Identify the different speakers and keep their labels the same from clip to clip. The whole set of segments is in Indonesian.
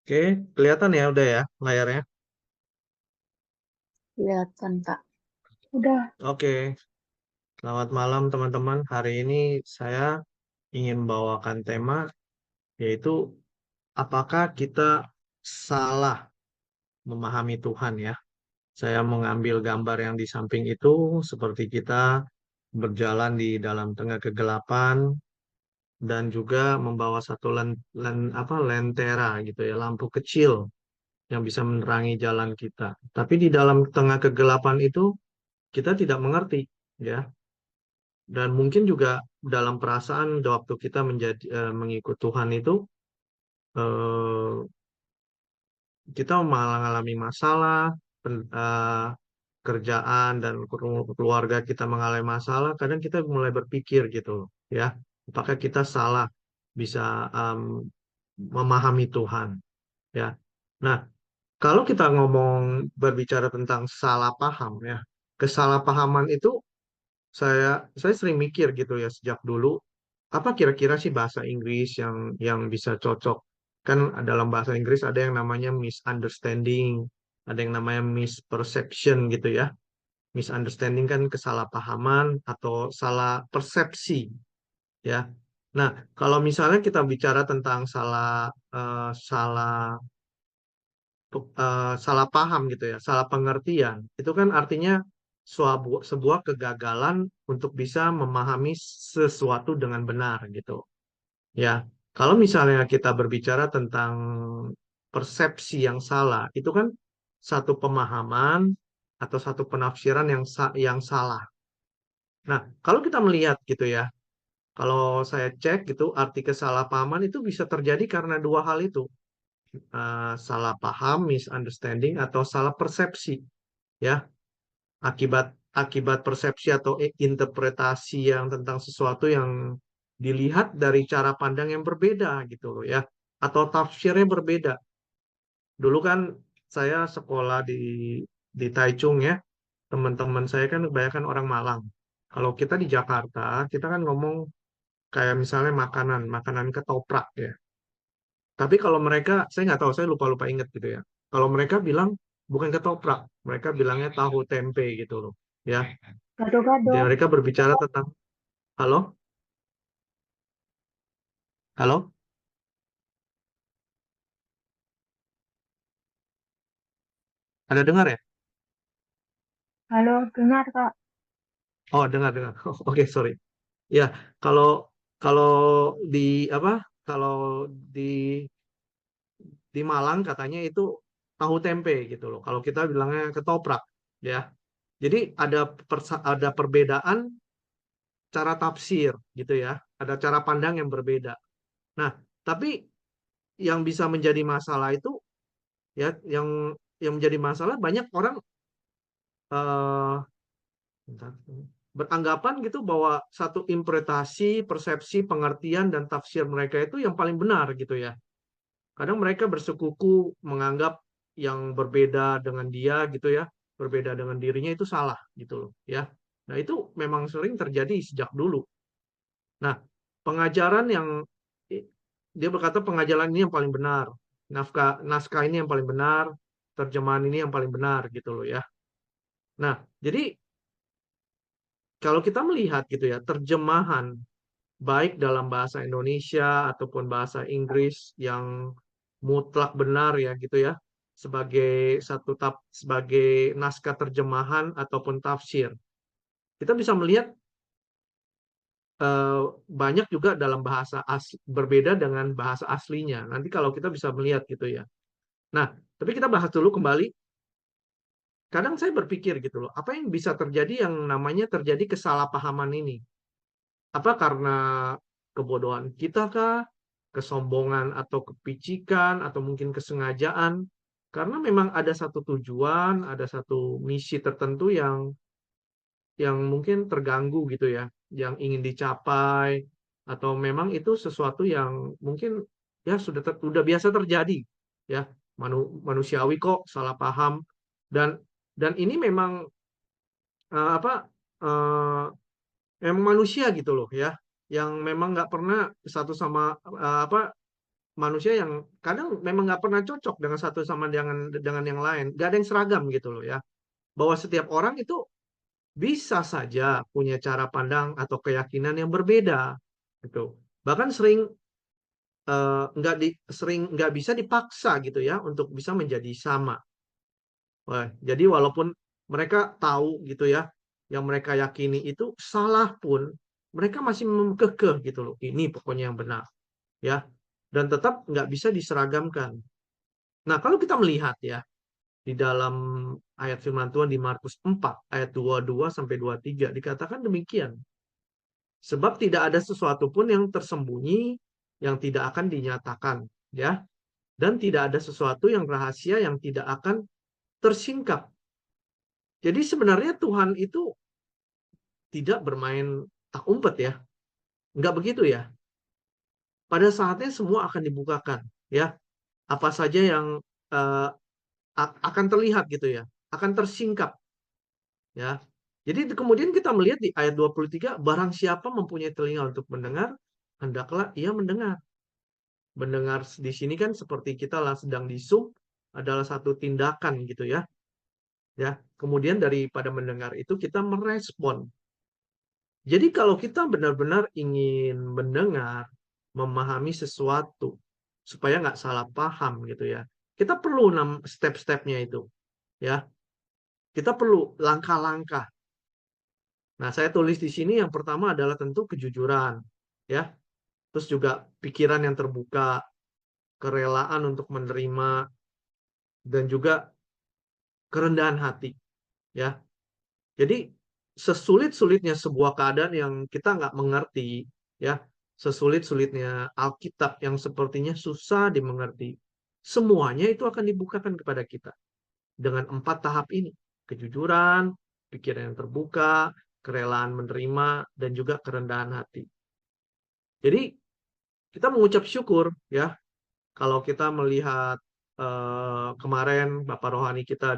Speaker 1: Oke, kelihatan ya udah ya layarnya.
Speaker 2: Kelihatan, Kak. Udah.
Speaker 1: Oke, selamat malam teman-teman. Hari ini saya ingin bawakan tema yaitu apakah kita salah memahami Tuhan ya. Saya mengambil gambar yang di samping itu seperti kita berjalan di dalam tengah kegelapan dan juga membawa satu lentera gitu ya, lampu kecil yang bisa menerangi jalan kita. Tapi di dalam tengah kegelapan itu kita tidak mengerti ya. Dan mungkin juga dalam perasaan waktu kita mengikut Tuhan itu eh, kita malah mengalami masalah, kerjaan dan keluarga kita mengalami masalah. Kadang kita mulai berpikir gitu, ya, apakah kita salah bisa em, memahami Tuhan, ya. Nah, kalau kita berbicara tentang salah paham, ya, kesalahpahaman itu saya sering mikir gitu ya sejak dulu apa kira-kira sih bahasa Inggris yang bisa cocok kan dalam bahasa Inggris ada yang namanya misunderstanding, ada yang namanya misperception gitu ya. Misunderstanding kan kesalahpahaman atau salah persepsi ya. Nah, kalau misalnya kita bicara tentang salah paham gitu ya, salah pengertian. Itu kan artinya sebuah kegagalan untuk bisa memahami sesuatu dengan benar gitu. Ya, kalau misalnya kita berbicara tentang persepsi yang salah, itu kan satu pemahaman atau satu penafsiran yang salah. Nah, kalau kita melihat gitu ya, kalau saya cek gitu, arti kesalahpahaman itu bisa terjadi karena dua hal itu. Salah paham, misunderstanding, atau salah persepsi, ya. Akibat akibat persepsi atau interpretasi yang tentang sesuatu yang dilihat dari cara pandang yang berbeda gitu loh ya, atau tafsirnya berbeda. Dulu kan saya sekolah di Taichung ya, teman-teman saya kan kebanyakan orang Malang. Kalau kita di Jakarta, kita kan ngomong kayak misalnya makanan, makanan ketoprak ya. Tapi kalau mereka, saya nggak tahu, saya lupa-lupa inget gitu ya. Kalau mereka bilang bukan ketoprak, mereka bilangnya tahu tempe gitu loh. Ya,
Speaker 2: Gado-gado.
Speaker 1: jadi mereka berbicara tentang, halo, halo, ada dengar ya?
Speaker 2: Halo, dengar, Kak.
Speaker 1: Oh, dengar, dengar. Oke, sorry. Ya, kalau kalau di apa? Kalau di di Malang katanya itu tahu tempe gitu loh. Kalau kita bilangnya ketoprak, ya. Jadi ada perbedaan cara tafsir gitu ya. Ada cara pandang yang berbeda. Nah, tapi yang bisa menjadi masalah itu ya yang menjadi masalah banyak orang eh, bentar, beranggapan gitu bahwa satu interpretasi, persepsi, pengertian dan tafsir mereka itu yang paling benar gitu ya. Kadang mereka bersekuku menganggap yang berbeda dengan dia gitu ya, berbeda dengan dirinya itu salah gitu loh ya. Nah, itu memang sering terjadi sejak dulu. Nah, pengajaran yang dia berkata pengajaran ini yang paling benar, naskah ini yang paling benar, terjemahan ini yang paling benar gitu loh ya. Nah, jadi kalau kita melihat gitu ya, terjemahan baik dalam bahasa Indonesia ataupun bahasa Inggris yang mutlak benar ya gitu ya, sebagai sebagai naskah terjemahan ataupun tafsir. Kita bisa melihat eh, banyak juga dalam berbeda dengan bahasa aslinya. Nanti kalau kita bisa melihat gitu ya. Nah, tapi kita bahas dulu kembali. Kadang saya berpikir gitu loh, apa yang bisa terjadi yang namanya terjadi kesalahpahaman ini? Apa karena kebodohan kita kah? Kesombongan atau kepicikan atau mungkin kesengajaan? Karena memang ada satu tujuan, ada satu misi tertentu yang mungkin terganggu gitu ya, yang ingin dicapai atau memang itu sesuatu yang mungkin ya sudah biasa terjadi ya, manusiawi kok salah paham dan ini memang apa memang manusia gitu loh ya, yang memang nggak pernah satu sama apa manusia yang kadang memang nggak pernah cocok dengan satu sama dengan yang lain. Nggak ada yang seragam gitu loh ya. Bahwa setiap orang itu bisa saja punya cara pandang atau keyakinan yang berbeda gitu. Bahkan sering nggak bisa dipaksa gitu ya untuk bisa menjadi sama. Wah, jadi walaupun mereka tahu gitu ya, yang mereka yakini itu salah pun, mereka masih kekeh gitu loh. Ini pokoknya yang benar ya, dan tetap nggak bisa diseragamkan. Nah, kalau kita melihat ya di dalam ayat firman Tuhan di Markus 4 ayat 22 sampai 23 dikatakan demikian. Sebab tidak ada sesuatu pun yang tersembunyi yang tidak akan dinyatakan, ya. Dan tidak ada sesuatu yang rahasia yang tidak akan tersingkap. Jadi sebenarnya Tuhan itu tidak bermain tak umpet ya. Enggak begitu ya. Pada saatnya semua akan dibukakan, ya. Apa saja yang eh, akan terlihat gitu ya, akan tersingkap, ya. Jadi kemudian kita melihat di ayat 23, barang siapa mempunyai telinga untuk mendengar, hendaklah ia mendengar. Mendengar di sini kan seperti kita lah sedang di Zoom, adalah satu tindakan gitu ya. Ya, kemudian daripada mendengar itu kita merespon. Jadi kalau kita benar-benar ingin mendengar, memahami sesuatu supaya nggak salah paham gitu ya, kita perlu step-stepnya itu, ya. Kita perlu langkah-langkah. Nah, saya tulis di sini yang pertama adalah tentu kejujuran, ya. Terus juga pikiran yang terbuka, kerelaan untuk menerima, dan juga kerendahan hati, ya. Jadi sesulit-sulitnya sebuah keadaan yang kita nggak mengerti, ya, sesulit-sulitnya Alkitab yang sepertinya susah dimengerti, semuanya itu akan dibukakan kepada kita dengan 4 tahap ini: kejujuran, pikiran yang terbuka, kerelaan menerima, dan juga kerendahan hati. Jadi kita mengucap syukur ya kalau kita melihat kemarin Bapak Rohani kita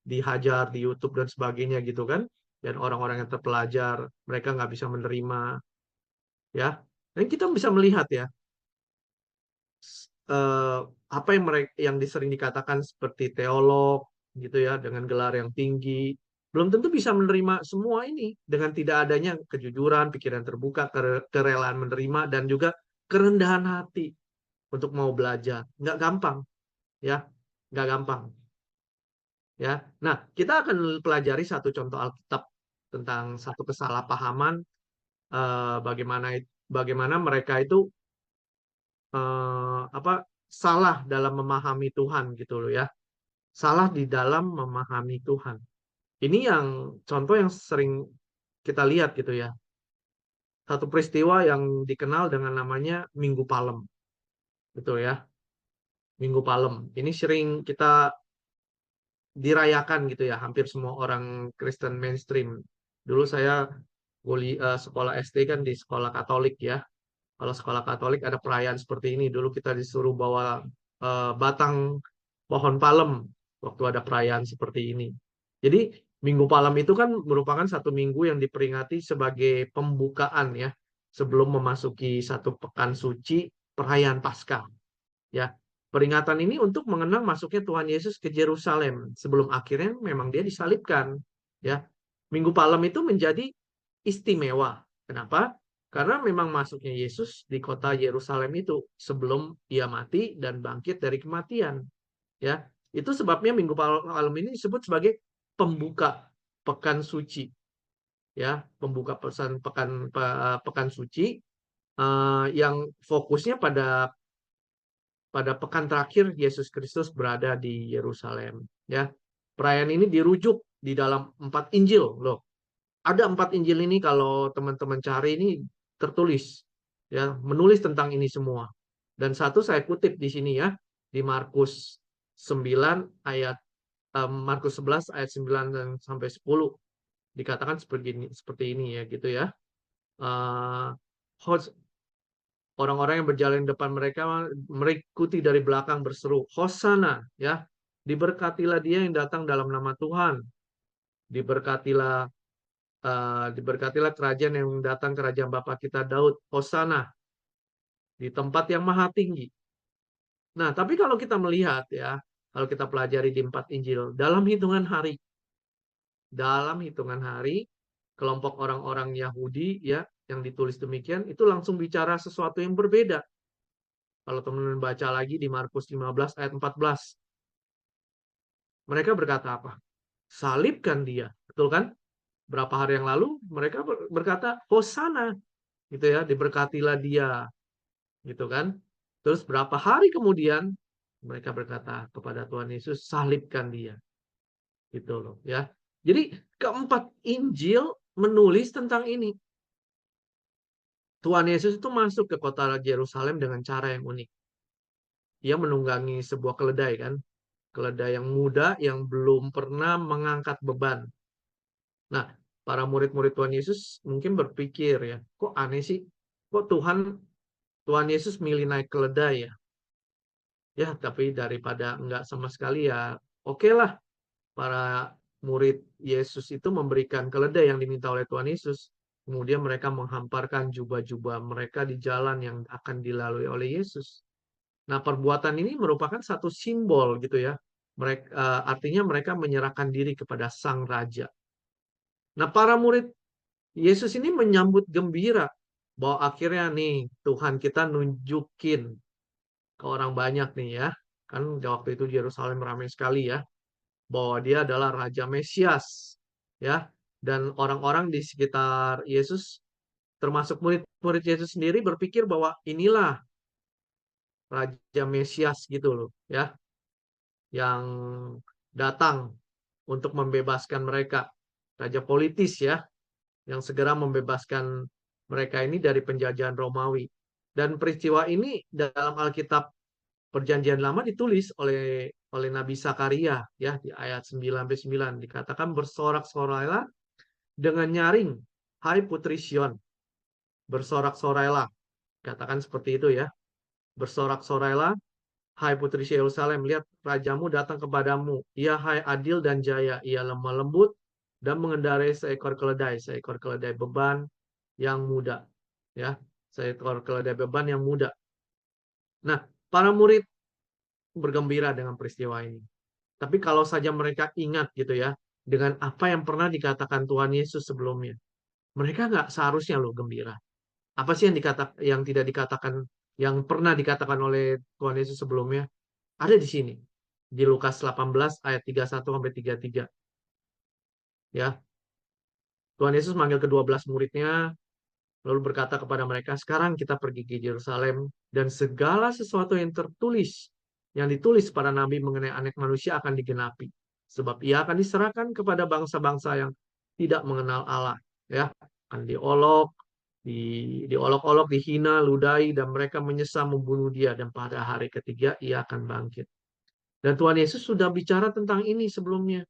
Speaker 1: dihajar di YouTube dan sebagainya gitu kan, dan orang-orang yang terpelajar mereka nggak bisa menerima ya, dan kita bisa melihat ya eh, apa yang mereka yang sering dikatakan seperti teolog gitu ya dengan gelar yang tinggi belum tentu bisa menerima semua ini dengan tidak adanya kejujuran, pikiran terbuka, kerelaan menerima, dan juga kerendahan hati untuk mau belajar. Nggak gampang ya, nggak gampang ya. Nah, kita akan pelajari satu contoh Alkitab tentang satu kesalahpahaman, bagaimana bagaimana mereka itu apa salah dalam memahami Tuhan gitu loh ya. Salah di dalam memahami Tuhan. Ini yang contoh yang sering kita lihat gitu ya. Satu peristiwa yang dikenal dengan namanya Minggu Palem, gitu ya. Minggu Palem. Ini sering kita dirayakan gitu ya, hampir semua orang Kristen mainstream. Dulu saya sekolah SD kan di sekolah Katolik ya. Kalau sekolah Katolik ada perayaan seperti ini. Dulu kita disuruh bawa batang pohon palem waktu ada perayaan seperti ini. Jadi Minggu Palem itu kan merupakan satu minggu yang diperingati sebagai pembukaan ya, sebelum memasuki satu pekan suci perayaan Paskah. Ya, peringatan ini untuk mengenang masuknya Tuhan Yesus ke Yerusalem sebelum akhirnya memang dia disalibkan. Ya, Minggu Palem itu menjadi istimewa. Kenapa? Karena memang masuknya Yesus di kota Yerusalem itu sebelum ia mati dan bangkit dari kematian. Ya, itu sebabnya Minggu Palem ini disebut sebagai pembuka pekan suci. Ya, pembuka pekan suci yang fokusnya pada pekan terakhir Yesus Kristus berada di Yerusalem. Ya, perayaan ini dirujuk di dalam 4 Injil loh. Ada 4 Injil ini kalau teman-teman cari ini tertulis, ya, menulis tentang ini semua. Dan satu saya kutip di sini ya, di Markus 9 ayat Markus 11 ayat 9 dan sampai 10 dikatakan seperti ini ya gitu ya. Uh, Orang-orang yang berjalan di depan mereka mengikuti dari belakang berseru, Hosana, ya. Diberkatilah dia yang datang dalam nama Tuhan. Diberkatilah diberkatilah kerajaan yang datang, kerajaan Bapa kita Daud. Hosana di tempat yang maha tinggi. Nah, tapi kalau kita melihat ya, kalau kita pelajari di 4 Injil, dalam hitungan hari, kelompok orang-orang Yahudi ya, yang ditulis demikian, itu langsung bicara sesuatu yang berbeda. Kalau teman-teman baca lagi di Markus 15 ayat 14, mereka berkata apa? Salibkan dia, betul kan? Berapa hari yang lalu mereka berkata Hosana, gitu ya, diberkatilah dia, gitu kan? Terus berapa hari kemudian mereka berkata kepada Tuhan Yesus, salibkan dia, gitu loh ya. Jadi keempat Injil menulis tentang ini. Tuhan Yesus itu masuk ke kota Yerusalem dengan cara yang unik. Ia menunggangi sebuah keledai kan, keledai yang muda yang belum pernah mengangkat beban. Nah, para murid-murid Tuhan Yesus mungkin berpikir ya, kok aneh sih? Kok Tuhan Yesus milih naik keledai ya? Ya, tapi daripada enggak sama sekali ya, oke lah. Para murid Yesus itu memberikan keledai yang diminta oleh Tuhan Yesus. Kemudian mereka menghamparkan jubah-jubah mereka di jalan yang akan dilalui oleh Yesus. Nah, perbuatan ini merupakan satu simbol gitu ya. Artinya mereka menyerahkan diri kepada sang raja. Nah, para murid Yesus ini menyambut gembira bahwa akhirnya nih Tuhan kita nunjukin ke orang banyak nih ya. Kan waktu itu di Yerusalem ramai sekali ya, bahwa dia adalah Raja Mesias ya. Dan orang-orang di sekitar Yesus, termasuk murid-murid Yesus sendiri, berpikir bahwa inilah Raja Mesias gitu loh ya, yang datang untuk membebaskan mereka, raja politis ya, yang segera membebaskan mereka ini dari penjajahan Romawi. Dan peristiwa ini dalam Alkitab Perjanjian Lama ditulis oleh Nabi Zakaria ya, di ayat 9-9 dikatakan, bersorak-sorailah dengan nyaring, hai putri Sion, bersorak-sorailah, katakan seperti itu ya, bersorak-sorailah hai putri Yerusalem, lihat rajamu datang kepadamu. Ia hai adil dan jaya, ia lemah lembut dan mengendarai seekor keledai beban yang muda. Ya, seekor keledai beban yang muda. Nah, para murid bergembira dengan peristiwa ini. Tapi kalau saja mereka ingat gitu ya, dengan apa yang pernah dikatakan Tuhan Yesus sebelumnya, mereka nggak seharusnya loh gembira. Apa sih yang tidak dikatakan, yang pernah dikatakan oleh Tuhan Yesus sebelumnya? Ada di sini. Di Lukas 18 ayat 31 sampai 33. Ya, Tuhan Yesus manggil ke-12 muridnya, lalu berkata kepada mereka, sekarang kita pergi ke Yerusalem, dan segala sesuatu yang ditulis pada nabi mengenai anak manusia akan digenapi. Sebab ia akan diserahkan kepada bangsa-bangsa yang tidak mengenal Allah. Ya, akan diolok-olok, dihina, ludai, dan mereka menyesal membunuh dia. Dan pada hari ketiga ia akan bangkit. Dan Tuhan Yesus sudah bicara tentang ini sebelumnya.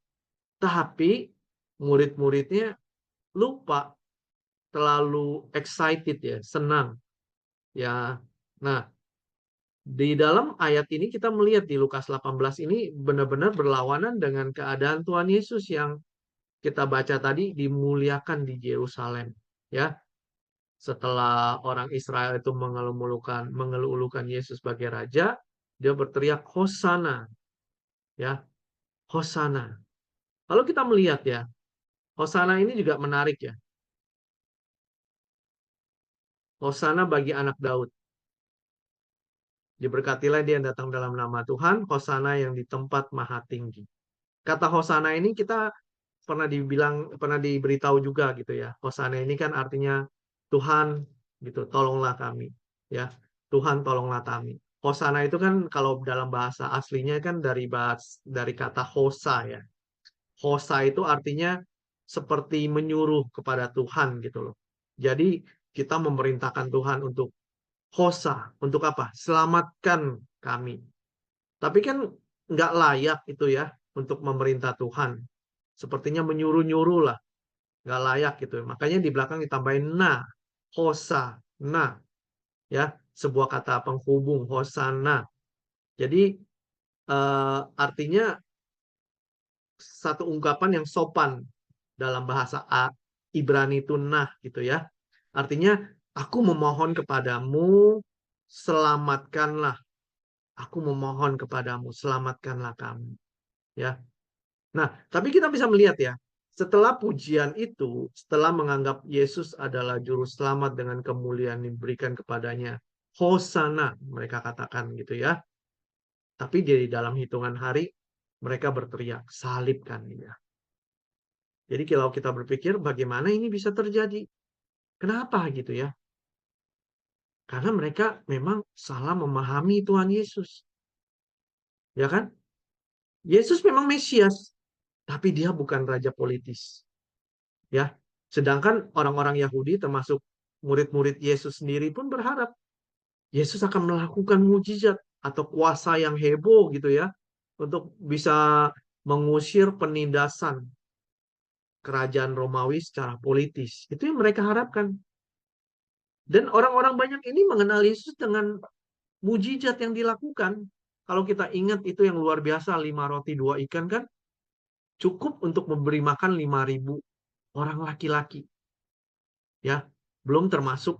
Speaker 1: Tapi murid-muridnya lupa, terlalu excited ya, senang. Ya. Nah, di dalam ayat ini kita melihat di Lukas 18 ini benar-benar berlawanan dengan keadaan Tuhan Yesus yang kita baca tadi dimuliakan di Yerusalem. Ya, setelah orang Israel itu mengeluh-ulukan Yesus sebagai raja, dia berteriak Hosana, ya, Hosana. Kalau kita melihat ya, Hosana ini juga menarik ya. Hosana bagi anak Daud. Diberkatilah dia yang datang dalam nama Tuhan, Hosana yang di tempat maha tinggi. Kata Hosana ini kita pernah diberitahu juga gitu ya. Hosana ini kan artinya Tuhan gitu, tolonglah kami. Ya, Tuhan tolonglah kami. Hosana itu kan kalau dalam bahasa aslinya kan dari kata hosa ya. Hosa itu artinya seperti menyuruh kepada Tuhan gitu loh. Jadi kita memerintahkan Tuhan untuk hosa, untuk apa? Selamatkan kami. Tapi kan nggak layak itu ya untuk memerintah Tuhan. Sepertinya menyuruh-nyuruh lah. Nggak layak gitu. Makanya di belakang ditambahin na, hosa, na. Ya, sebuah kata penghubung, hosana. Jadi artinya satu ungkapan yang sopan dalam bahasa Ibrani itu nah gitu ya. Artinya aku memohon kepadamu, selamatkanlah Aku memohon kepadamu, selamatkanlah kami. Ya. Nah, tapi kita bisa melihat ya, setelah pujian itu, setelah menganggap Yesus adalah juru selamat dengan kemuliaan yang diberikan kepadanya, Hosana mereka katakan gitu ya. Tapi di dalam hitungan hari mereka berteriak, salibkan dia. Jadi kalau kita berpikir bagaimana ini bisa terjadi? Kenapa gitu ya? Karena mereka memang salah memahami Tuhan Yesus. Ya kan? Yesus memang Mesias, tapi dia bukan raja politis. Ya. Sedangkan orang-orang Yahudi termasuk murid-murid Yesus sendiri pun berharap Yesus akan melakukan mujizat atau kuasa yang heboh gitu ya untuk bisa mengusir penindasan kerajaan Romawi secara politis. Itu yang mereka harapkan. Dan orang-orang banyak ini mengenal Yesus dengan mujizat yang dilakukan. Kalau kita ingat itu yang luar biasa, 5 roti 2 ikan kan, cukup untuk memberi makan 5.000 orang laki-laki. Ya, belum termasuk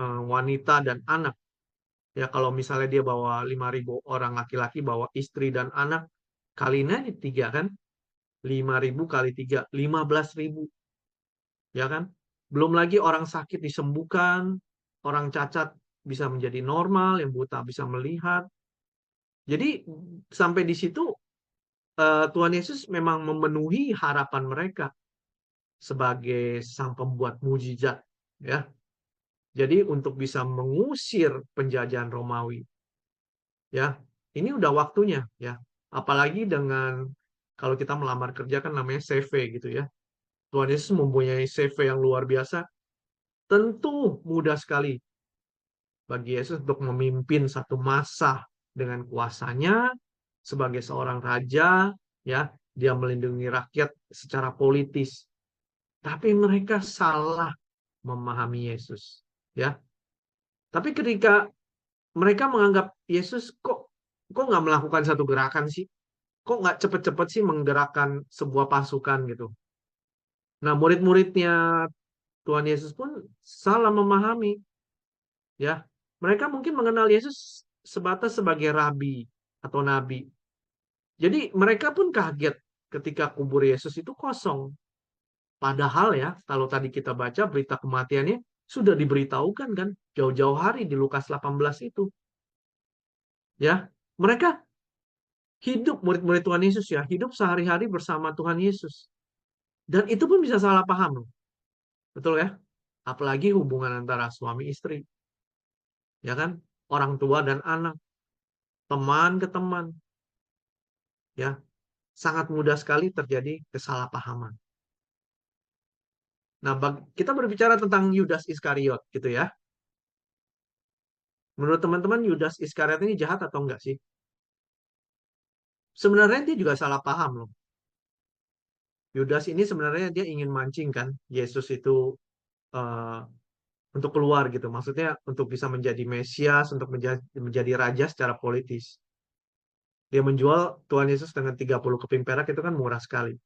Speaker 1: wanita dan anak. Ya, kalau misalnya dia bawa 5.000 orang laki-laki, bawa istri dan anak, kalinya 3 kan, 5.000 kali 3, 15.000. Ya kan? Belum lagi orang sakit disembuhkan, orang cacat bisa menjadi normal, yang buta bisa melihat. Jadi sampai di situ Tuhan Yesus memang memenuhi harapan mereka sebagai sang pembuat mujizat, ya. Jadi untuk bisa mengusir penjajahan Romawi, ya. Ini udah waktunya, ya. Apalagi dengan kalau kita melamar kerja kan namanya CV gitu ya. Tuhan Yesus mempunyai CV yang luar biasa. Tentu mudah sekali bagi Yesus untuk memimpin satu masa dengan kuasanya sebagai seorang raja, ya, dia melindungi rakyat secara politis. Tapi mereka salah memahami Yesus, ya. Tapi ketika mereka menganggap Yesus kok nggak melakukan satu gerakan sih, kok nggak cepet-cepet sih menggerakkan sebuah pasukan gitu. Nah, murid-muridnya Tuhan Yesus pun salah memahami, ya. Mereka mungkin mengenal Yesus sebatas sebagai rabi atau nabi. Jadi mereka pun kaget ketika kubur Yesus itu kosong. Padahal ya, kalau tadi kita baca berita kematiannya sudah diberitahukan kan jauh-jauh hari di Lukas 18 itu. Ya, mereka hidup murid-murid Tuhan Yesus ya, hidup sehari-hari bersama Tuhan Yesus. Dan itu pun bisa salah paham loh. Betul ya? Apalagi hubungan antara suami istri, ya kan? Orang tua dan anak, teman ke teman, ya. Sangat mudah sekali terjadi kesalahpahaman. Nah, kita berbicara tentang Yudas Iskariot gitu ya. Menurut teman-teman Yudas Iskariot ini jahat atau enggak sih? Sebenarnya dia juga salah paham loh. Yudas ini sebenarnya dia ingin mancing kan Yesus itu eh, untuk keluar gitu. Maksudnya untuk bisa menjadi Mesias, untuk menjadi raja secara politis. Dia menjual Tuhan Yesus dengan 30 keping perak itu kan murah sekali.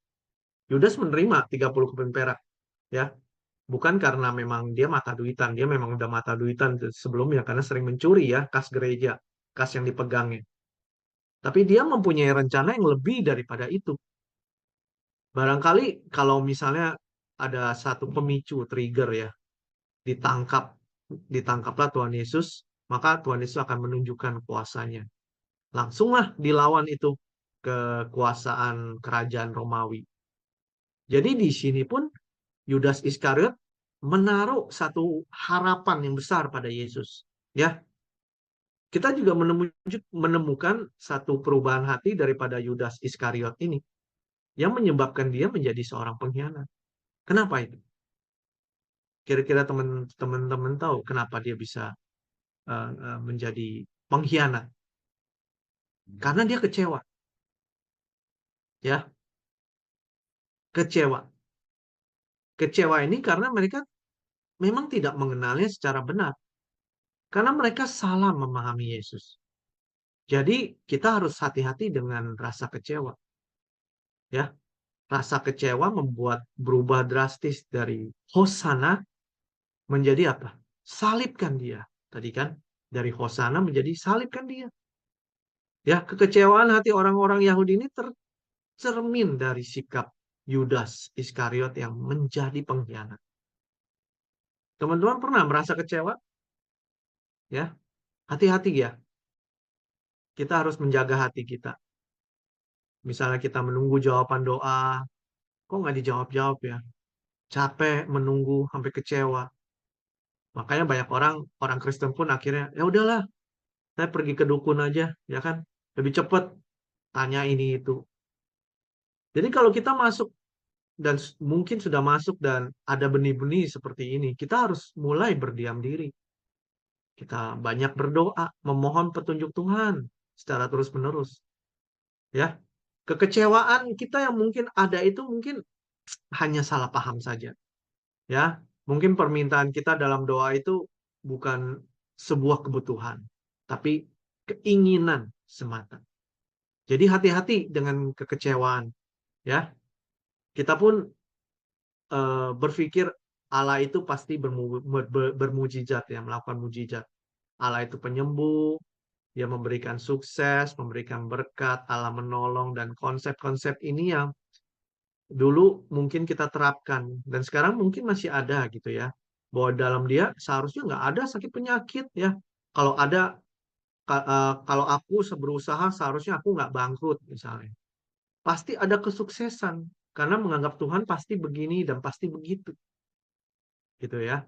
Speaker 1: Yudas menerima 30 keping perak, ya. Bukan karena memang dia mata duitan, dia memang udah mata duitan sebelumnya karena sering mencuri ya kas gereja, kas yang dipegangnya. Tapi dia mempunyai rencana yang lebih daripada itu. Barangkali kalau misalnya ada satu pemicu trigger ya, ditangkap ditangkaplah Tuhan Yesus, maka Tuhan Yesus akan menunjukkan kuasanya. Langsunglah dilawan itu kekuasaan kerajaan Romawi. Jadi di sini pun Yudas Iskariot menaruh satu harapan yang besar pada Yesus. Ya, kita juga menemukan satu perubahan hati daripada Yudas Iskariot ini yang menyebabkan dia menjadi seorang pengkhianat. Kenapa itu? Kira-kira teman-teman tahu kenapa dia bisa menjadi pengkhianat? Karena dia kecewa, ya, kecewa. Kecewa ini karena mereka memang tidak mengenalnya secara benar. Karena mereka salah memahami Yesus. Jadi kita harus hati-hati dengan rasa kecewa. Ya, rasa kecewa membuat berubah drastis dari Hosana menjadi apa? Salibkan dia. Tadi kan dari Hosana menjadi salibkan dia. Ya, kekecewaan hati orang-orang Yahudi ini tercermin dari sikap Yudas Iskariot yang menjadi pengkhianat. Teman-teman pernah merasa kecewa? Ya, hati-hati ya. Kita harus menjaga hati kita. Misalnya kita menunggu jawaban doa, kok nggak dijawab-jawab ya? Capek menunggu sampai kecewa. Makanya banyak orang, orang Kristen pun akhirnya, ya udahlah, saya pergi ke dukun aja, ya kan? Lebih cepat tanya ini itu. Jadi kalau kita masuk dan mungkin sudah masuk dan ada benih-benih seperti ini, kita harus mulai berdiam diri. Kita banyak berdoa, memohon petunjuk Tuhan secara terus-menerus. Ya, kekecewaan kita yang mungkin ada itu mungkin hanya salah paham saja. Ya, mungkin permintaan kita dalam doa itu bukan sebuah kebutuhan, tapi keinginan semata. Jadi hati-hati dengan kekecewaan. Ya, kita pun berpikir Allah itu pasti bermujizat ya, melakukan mujizat. Allah itu penyembuh, dia memberikan sukses, memberikan berkat, Allah menolong, dan konsep-konsep ini yang dulu mungkin kita terapkan, dan sekarang mungkin masih ada gitu ya, bahwa dalam dia seharusnya nggak ada sakit penyakit ya. Kalau ada, kalau aku berusaha seharusnya aku nggak bangkrut misalnya. Pasti ada kesuksesan, karena menganggap Tuhan pasti begini dan pasti begitu gitu ya.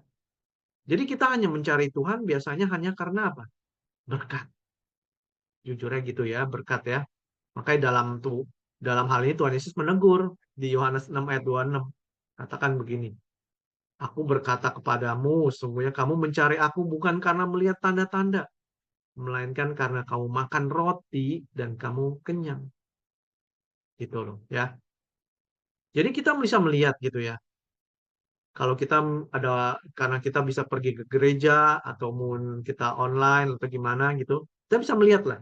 Speaker 1: Jadi kita hanya mencari Tuhan biasanya hanya karena apa? Berkat. Jujurnya gitu ya, berkat ya. Makanya dalam hal ini Tuhan Yesus menegur di Yohanes 6 ayat 26. Katakan begini, aku berkata kepadamu, sungguhnya kamu mencari aku bukan karena melihat tanda-tanda, melainkan karena kamu makan roti dan kamu kenyang. Gitu loh ya. Jadi kita bisa melihat gitu ya. Kalau kita ada, karena kita bisa pergi ke gereja atau mungkin kita online atau gimana gitu, kita bisa melihat lah.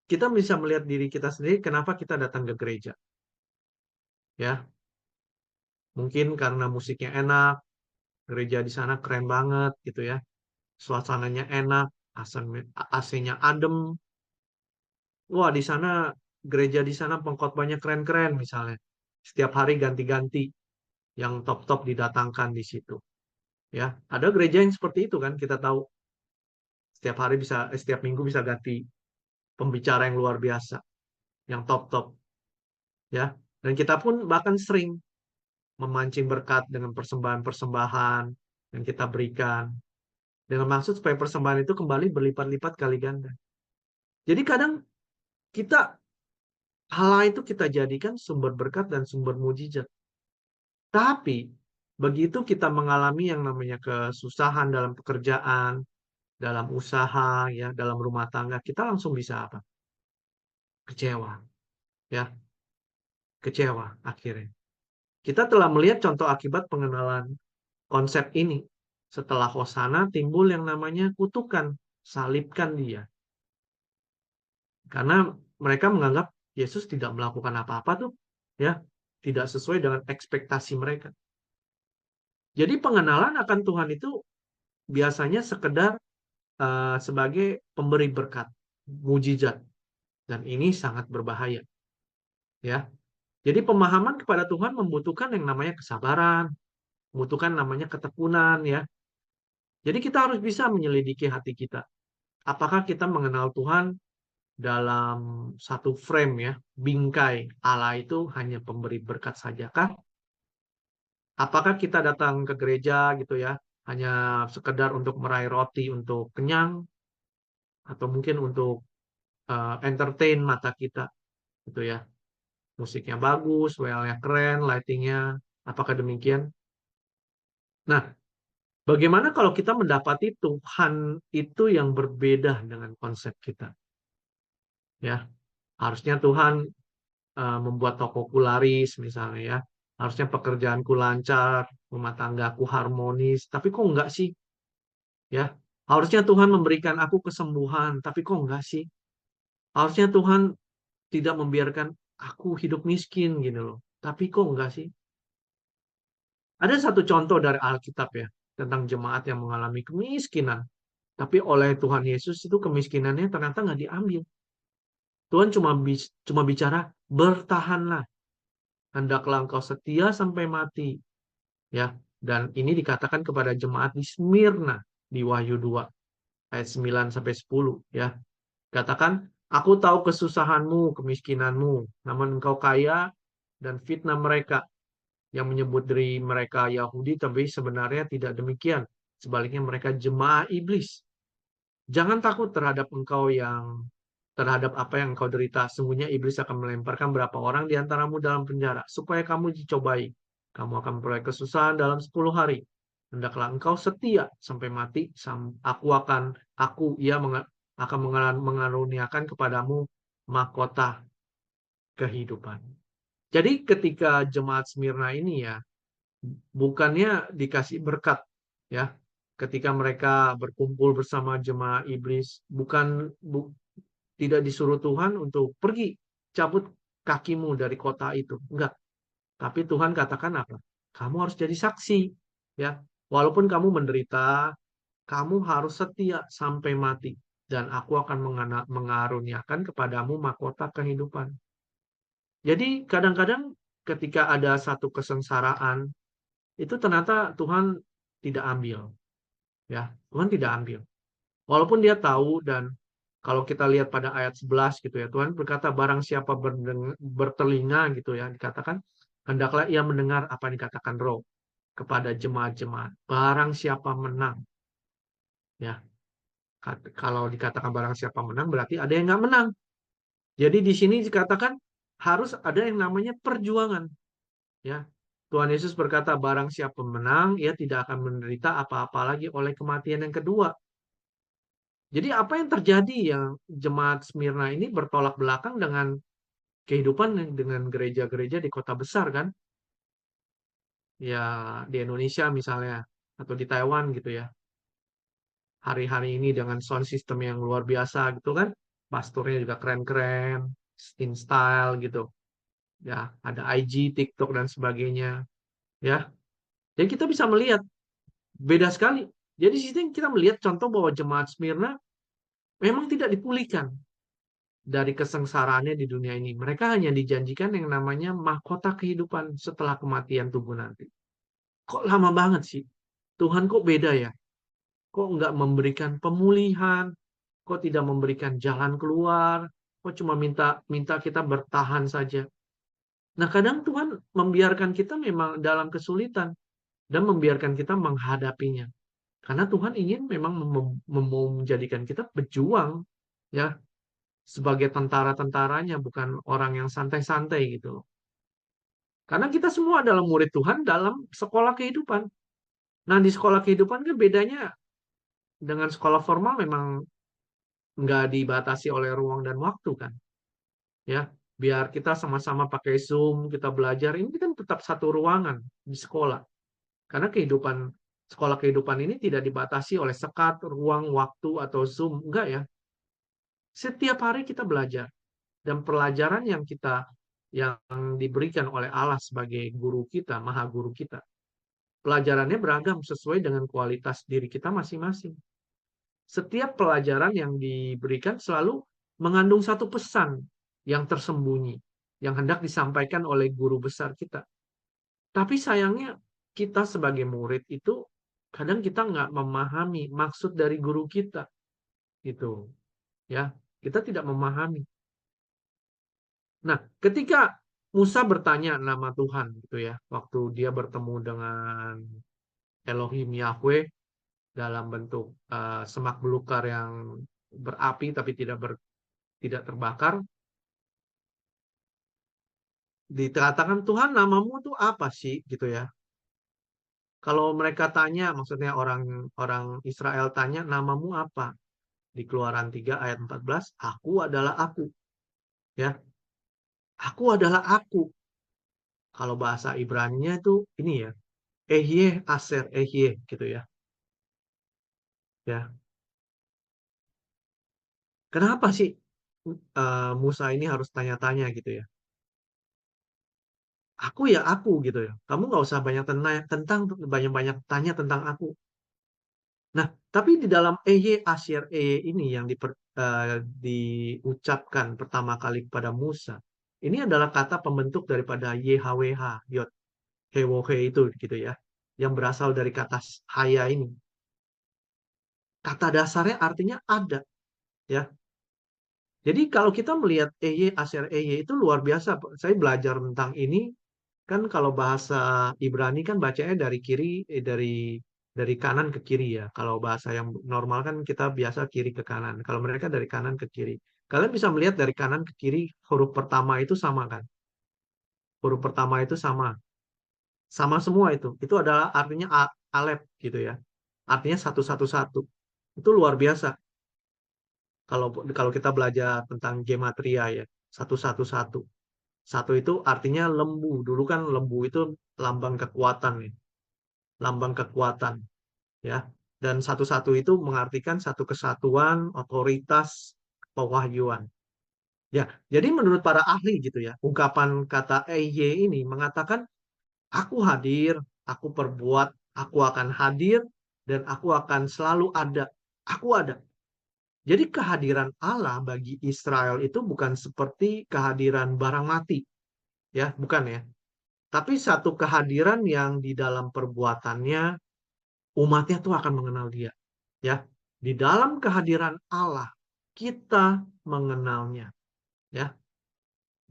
Speaker 1: Kita bisa melihat diri kita sendiri kenapa kita datang ke gereja. Ya, mungkin karena musiknya enak, gereja di sana keren banget gitu ya. Suasananya enak, AC-nya adem. Wah, di sana gereja di sana pengkhotbahnya keren-keren misalnya. Setiap hari ganti-ganti yang top-top didatangkan di situ. Ya, ada gereja yang seperti itu kan, kita tahu setiap hari bisa, setiap minggu bisa ganti pembicara yang luar biasa, yang top-top ya. Dan kita pun bahkan sering memancing berkat dengan persembahan-persembahan yang kita berikan. Dengan maksud supaya persembahan itu kembali berlipat-lipat kali ganda. Jadi kadang kita, hal itu kita jadikan sumber berkat dan sumber mujizat. Tapi begitu kita mengalami yang namanya kesusahan dalam pekerjaan, dalam usaha, ya, dalam rumah tangga, kita langsung bisa apa? Kecewa, ya, kecewa akhirnya. Kita telah melihat contoh akibat pengenalan konsep ini. Setelah Hosana timbul yang namanya kutukan, salibkan dia. Karena mereka menganggap Yesus tidak melakukan apa-apa tuh, ya, tidak sesuai dengan ekspektasi mereka. Jadi pengenalan akan Tuhan itu biasanya sekedar sebagai pemberi berkat, mujizat, dan ini sangat berbahaya, ya. Jadi pemahaman kepada Tuhan membutuhkan yang namanya kesabaran, membutuhkan namanya ketekunan, ya. Jadi kita harus bisa menyelidiki hati kita. Apakah kita mengenal Tuhan dalam satu frame ya, bingkai Allah itu hanya pemberi berkat saja kah? Apakah kita datang ke gereja gitu ya, hanya sekedar untuk meraih roti untuk kenyang, atau mungkin untuk entertain mata kita gitu ya. Musiknya bagus, WL-nya keren, lightingnya, apakah demikian? Nah, bagaimana kalau kita mendapati Tuhan itu yang berbeda dengan konsep kita? Ya, harusnya Tuhan membuat tokoku laris misalnya ya. Harusnya pekerjaanku lancar, rumah tanggaku harmonis, tapi kok enggak sih? Ya, harusnya Tuhan memberikan aku kesembuhan, tapi kok enggak sih? Harusnya Tuhan tidak membiarkan aku hidup miskin gitu loh. Tapi kok enggak sih? Ada satu contoh dari Alkitab ya, tentang jemaat yang mengalami kemiskinan. Tapi oleh Tuhan Yesus itu kemiskinannya ternyata nggak diambil. Tuhan cuma bicara, bertahanlah, hendaklah engkau setia sampai mati. Ya, dan ini dikatakan kepada jemaat di Smyrna di Wahyu 2 ayat 9 sampai 10 ya. Katakan, aku tahu kesusahanmu, kemiskinanmu, namun engkau kaya dan fitnah mereka yang menyebut diri mereka Yahudi, tapi sebenarnya tidak demikian. Sebaliknya mereka jemaah iblis. Jangan takut terhadap apa yang engkau derita. Sungguhnya iblis akan melemparkan berapa orang di antaramu dalam penjara, supaya kamu dicobai. Kamu akan memperoleh kesusahan dalam 10 hari. Hendaklah engkau setia sampai mati. Ia akan mengaruniakan kepadamu mahkota kehidupan. Jadi ketika jemaat Smyrna ini ya, bukannya dikasih berkat ya, ketika mereka berkumpul bersama jemaah iblis, tidak disuruh Tuhan untuk pergi cabut kakimu dari kota itu, enggak. Tapi Tuhan katakan apa? Kamu harus jadi saksi ya, walaupun kamu menderita, kamu harus setia sampai mati, dan aku akan mengaruniakan kepadamu mahkota kehidupan. Jadi kadang-kadang ketika ada satu kesengsaraan, itu ternyata Tuhan tidak ambil. Ya, Tuhan tidak ambil. Walaupun dia tahu, dan kalau kita lihat pada ayat 11 gitu ya, Tuhan berkata barang siapa bertelinga gitu ya, dikatakan hendaklah ia mendengar apa yang dikatakan Roh kepada jemaat-jemaat. Barang siapa menang, ya. Kalau dikatakan barang siapa menang berarti ada yang nggak menang. Jadi di sini dikatakan harus ada yang namanya perjuangan, ya. Tuhan Yesus berkata barang siapa menang, ia tidak akan menderita apa-apa lagi oleh kematian yang kedua. Jadi apa yang terjadi yang jemaat Smyrna ini bertolak belakang dengan kehidupan dengan gereja-gereja di kota besar kan? Ya di Indonesia misalnya atau di Taiwan gitu ya. Hari-hari ini dengan sound system yang luar biasa gitu kan. Pastornya juga keren-keren, in style gitu. Ya, ada IG, TikTok dan sebagainya, ya. Jadi kita bisa melihat beda sekali. Jadi di sini kita melihat contoh bahwa jemaat Smyrna memang tidak dipulihkan dari kesengsaraannya di dunia ini. Mereka hanya dijanjikan yang namanya mahkota kehidupan setelah kematian tubuh nanti. Kok lama banget sih? Tuhan kok beda ya? Kok nggak memberikan pemulihan? Kok tidak memberikan jalan keluar? Kok cuma minta minta kita bertahan saja? Nah, kadang Tuhan membiarkan kita memang dalam kesulitan dan membiarkan kita menghadapinya. Karena Tuhan ingin memang mau menjadikan kita berjuang ya, sebagai tentara-tentaranya, bukan orang yang santai-santai gitu. Karena kita semua adalah murid Tuhan dalam sekolah kehidupan. Nah, di sekolah kehidupan kan bedanya dengan sekolah formal, memang nggak dibatasi oleh ruang dan waktu kan. Ya, biar kita sama-sama pakai Zoom, kita belajar, ini kan tetap satu ruangan di sekolah. Karena sekolah kehidupan ini tidak dibatasi oleh sekat, ruang, waktu, atau Zoom. Enggak ya. Setiap hari kita belajar. Dan pelajaran yang diberikan oleh Allah sebagai guru kita, maha guru kita, pelajarannya beragam sesuai dengan kualitas diri kita masing-masing. Setiap pelajaran yang diberikan selalu mengandung satu pesan yang tersembunyi, yang hendak disampaikan oleh guru besar kita. Tapi sayangnya kita sebagai murid itu kadang kita nggak memahami maksud dari guru kita, gitu. Ya, kita tidak memahami. Nah, ketika Musa bertanya nama Tuhan gitu ya, waktu dia bertemu dengan Elohim Yahweh dalam bentuk semak belukar yang berapi tapi tidak terbakar, dikatakan Tuhan namamu tuh apa sih gitu ya. Kalau mereka tanya, maksudnya orang orang Israel tanya namamu apa? Di Keluaran 3 ayat 14, aku adalah aku, ya. Aku adalah aku. Kalau bahasa Ibrani-nya itu ini ya, Ehyeh Aser Ehyeh gitu ya. Ya. Kenapa sih Musa ini harus tanya-tanya gitu ya? Aku ya aku gitu ya. Kamu nggak usah banyak tanya tentang banyak-banyak tanya tentang aku. Nah, tapi di dalam EY Asyir EY ini yang diucapkan pertama kali kepada Musa, ini adalah kata pembentuk daripada YHWH, Yod, Hewohe itu gitu ya, yang berasal dari kata haya ini. Kata dasarnya artinya ada, ya. Jadi kalau kita melihat EY Asyir EY itu luar biasa. Saya belajar tentang ini kan kalau bahasa Ibrani kan bacanya dari kiri dari kanan ke kiri ya. Kalau bahasa yang normal kan kita biasa kiri ke kanan. Kalau mereka dari kanan ke kiri. Kalian bisa melihat dari kanan ke kiri huruf pertama itu sama kan? Huruf pertama itu sama. Sama semua itu. Itu adalah artinya alef gitu ya. Artinya satu satu satu. Itu luar biasa. Kalau kalau kita belajar tentang gematria ya. Satu satu satu. Satu itu artinya lembu. Dulu kan lembu itu lambang kekuatan ya. Lambang kekuatan ya. Dan satu-satu itu mengartikan satu kesatuan, otoritas, pewahyuan. Ya, jadi menurut para ahli gitu ya, ungkapan kata EY ini mengatakan aku hadir, aku perbuat, aku akan hadir dan aku akan selalu ada. Aku ada. Jadi kehadiran Allah bagi Israel itu bukan seperti kehadiran barang mati, ya, bukan ya. Tapi satu kehadiran yang di dalam perbuatannya umatnya tuh akan mengenal dia. Ya, di dalam kehadiran Allah kita mengenalnya. Ya,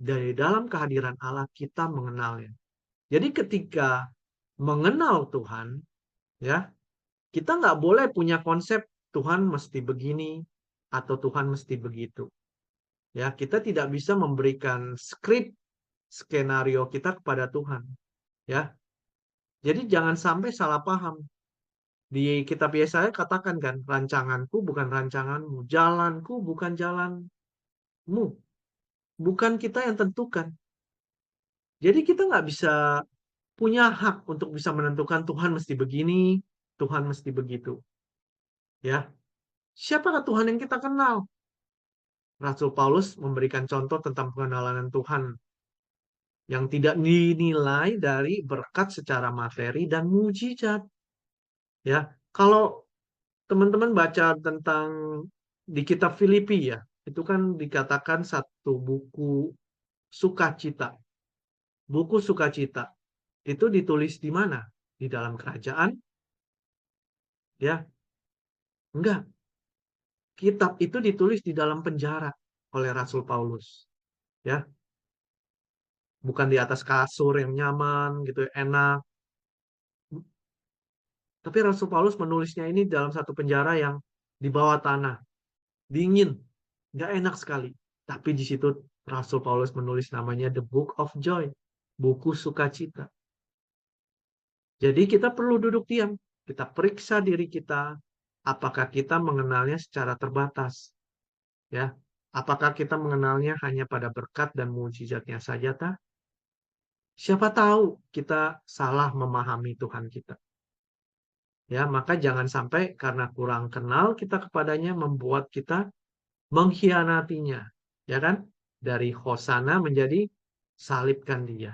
Speaker 1: dari dalam kehadiran Allah kita mengenalnya. Jadi ketika mengenal Tuhan, ya kita nggak boleh punya konsep Tuhan mesti begini atau Tuhan mesti begitu. Ya, kita tidak bisa memberikan skrip skenario kita kepada Tuhan. Ya, jadi jangan sampai salah paham. Di kitab Yesaya katakan kan, rancanganku bukan rancanganmu, jalanku bukan jalanmu, bukan kita yang tentukan. Jadi kita nggak bisa punya hak untuk bisa menentukan Tuhan mesti begini, Tuhan mesti begitu. Ya, siapakah Tuhan yang kita kenal? Rasul Paulus memberikan contoh tentang pengenalan Tuhan yang tidak dinilai dari berkat secara materi dan mujizat. Ya, kalau teman-teman baca tentang di kitab Filipi ya, itu kan dikatakan satu buku sukacita. Buku sukacita itu ditulis di mana? Di dalam kerajaan? Ya, enggak. Kitab itu ditulis di dalam penjara oleh Rasul Paulus. Ya, bukan di atas kasur yang nyaman gitu, enak. Tapi Rasul Paulus menulisnya ini dalam satu penjara yang di bawah tanah, dingin, nggak enak sekali. Tapi di situ Rasul Paulus menulis namanya The Book of Joy, buku sukacita. Jadi kita perlu duduk diam, kita periksa diri kita, apakah kita mengenalnya secara terbatas, ya? Apakah kita mengenalnya hanya pada berkat dan mujizatnya saja, tak? Siapa tahu kita salah memahami Tuhan kita. Ya, maka jangan sampai karena kurang kenal kita kepadanya membuat kita mengkhianatinya, ya kan? Dari Hosana menjadi salibkan dia,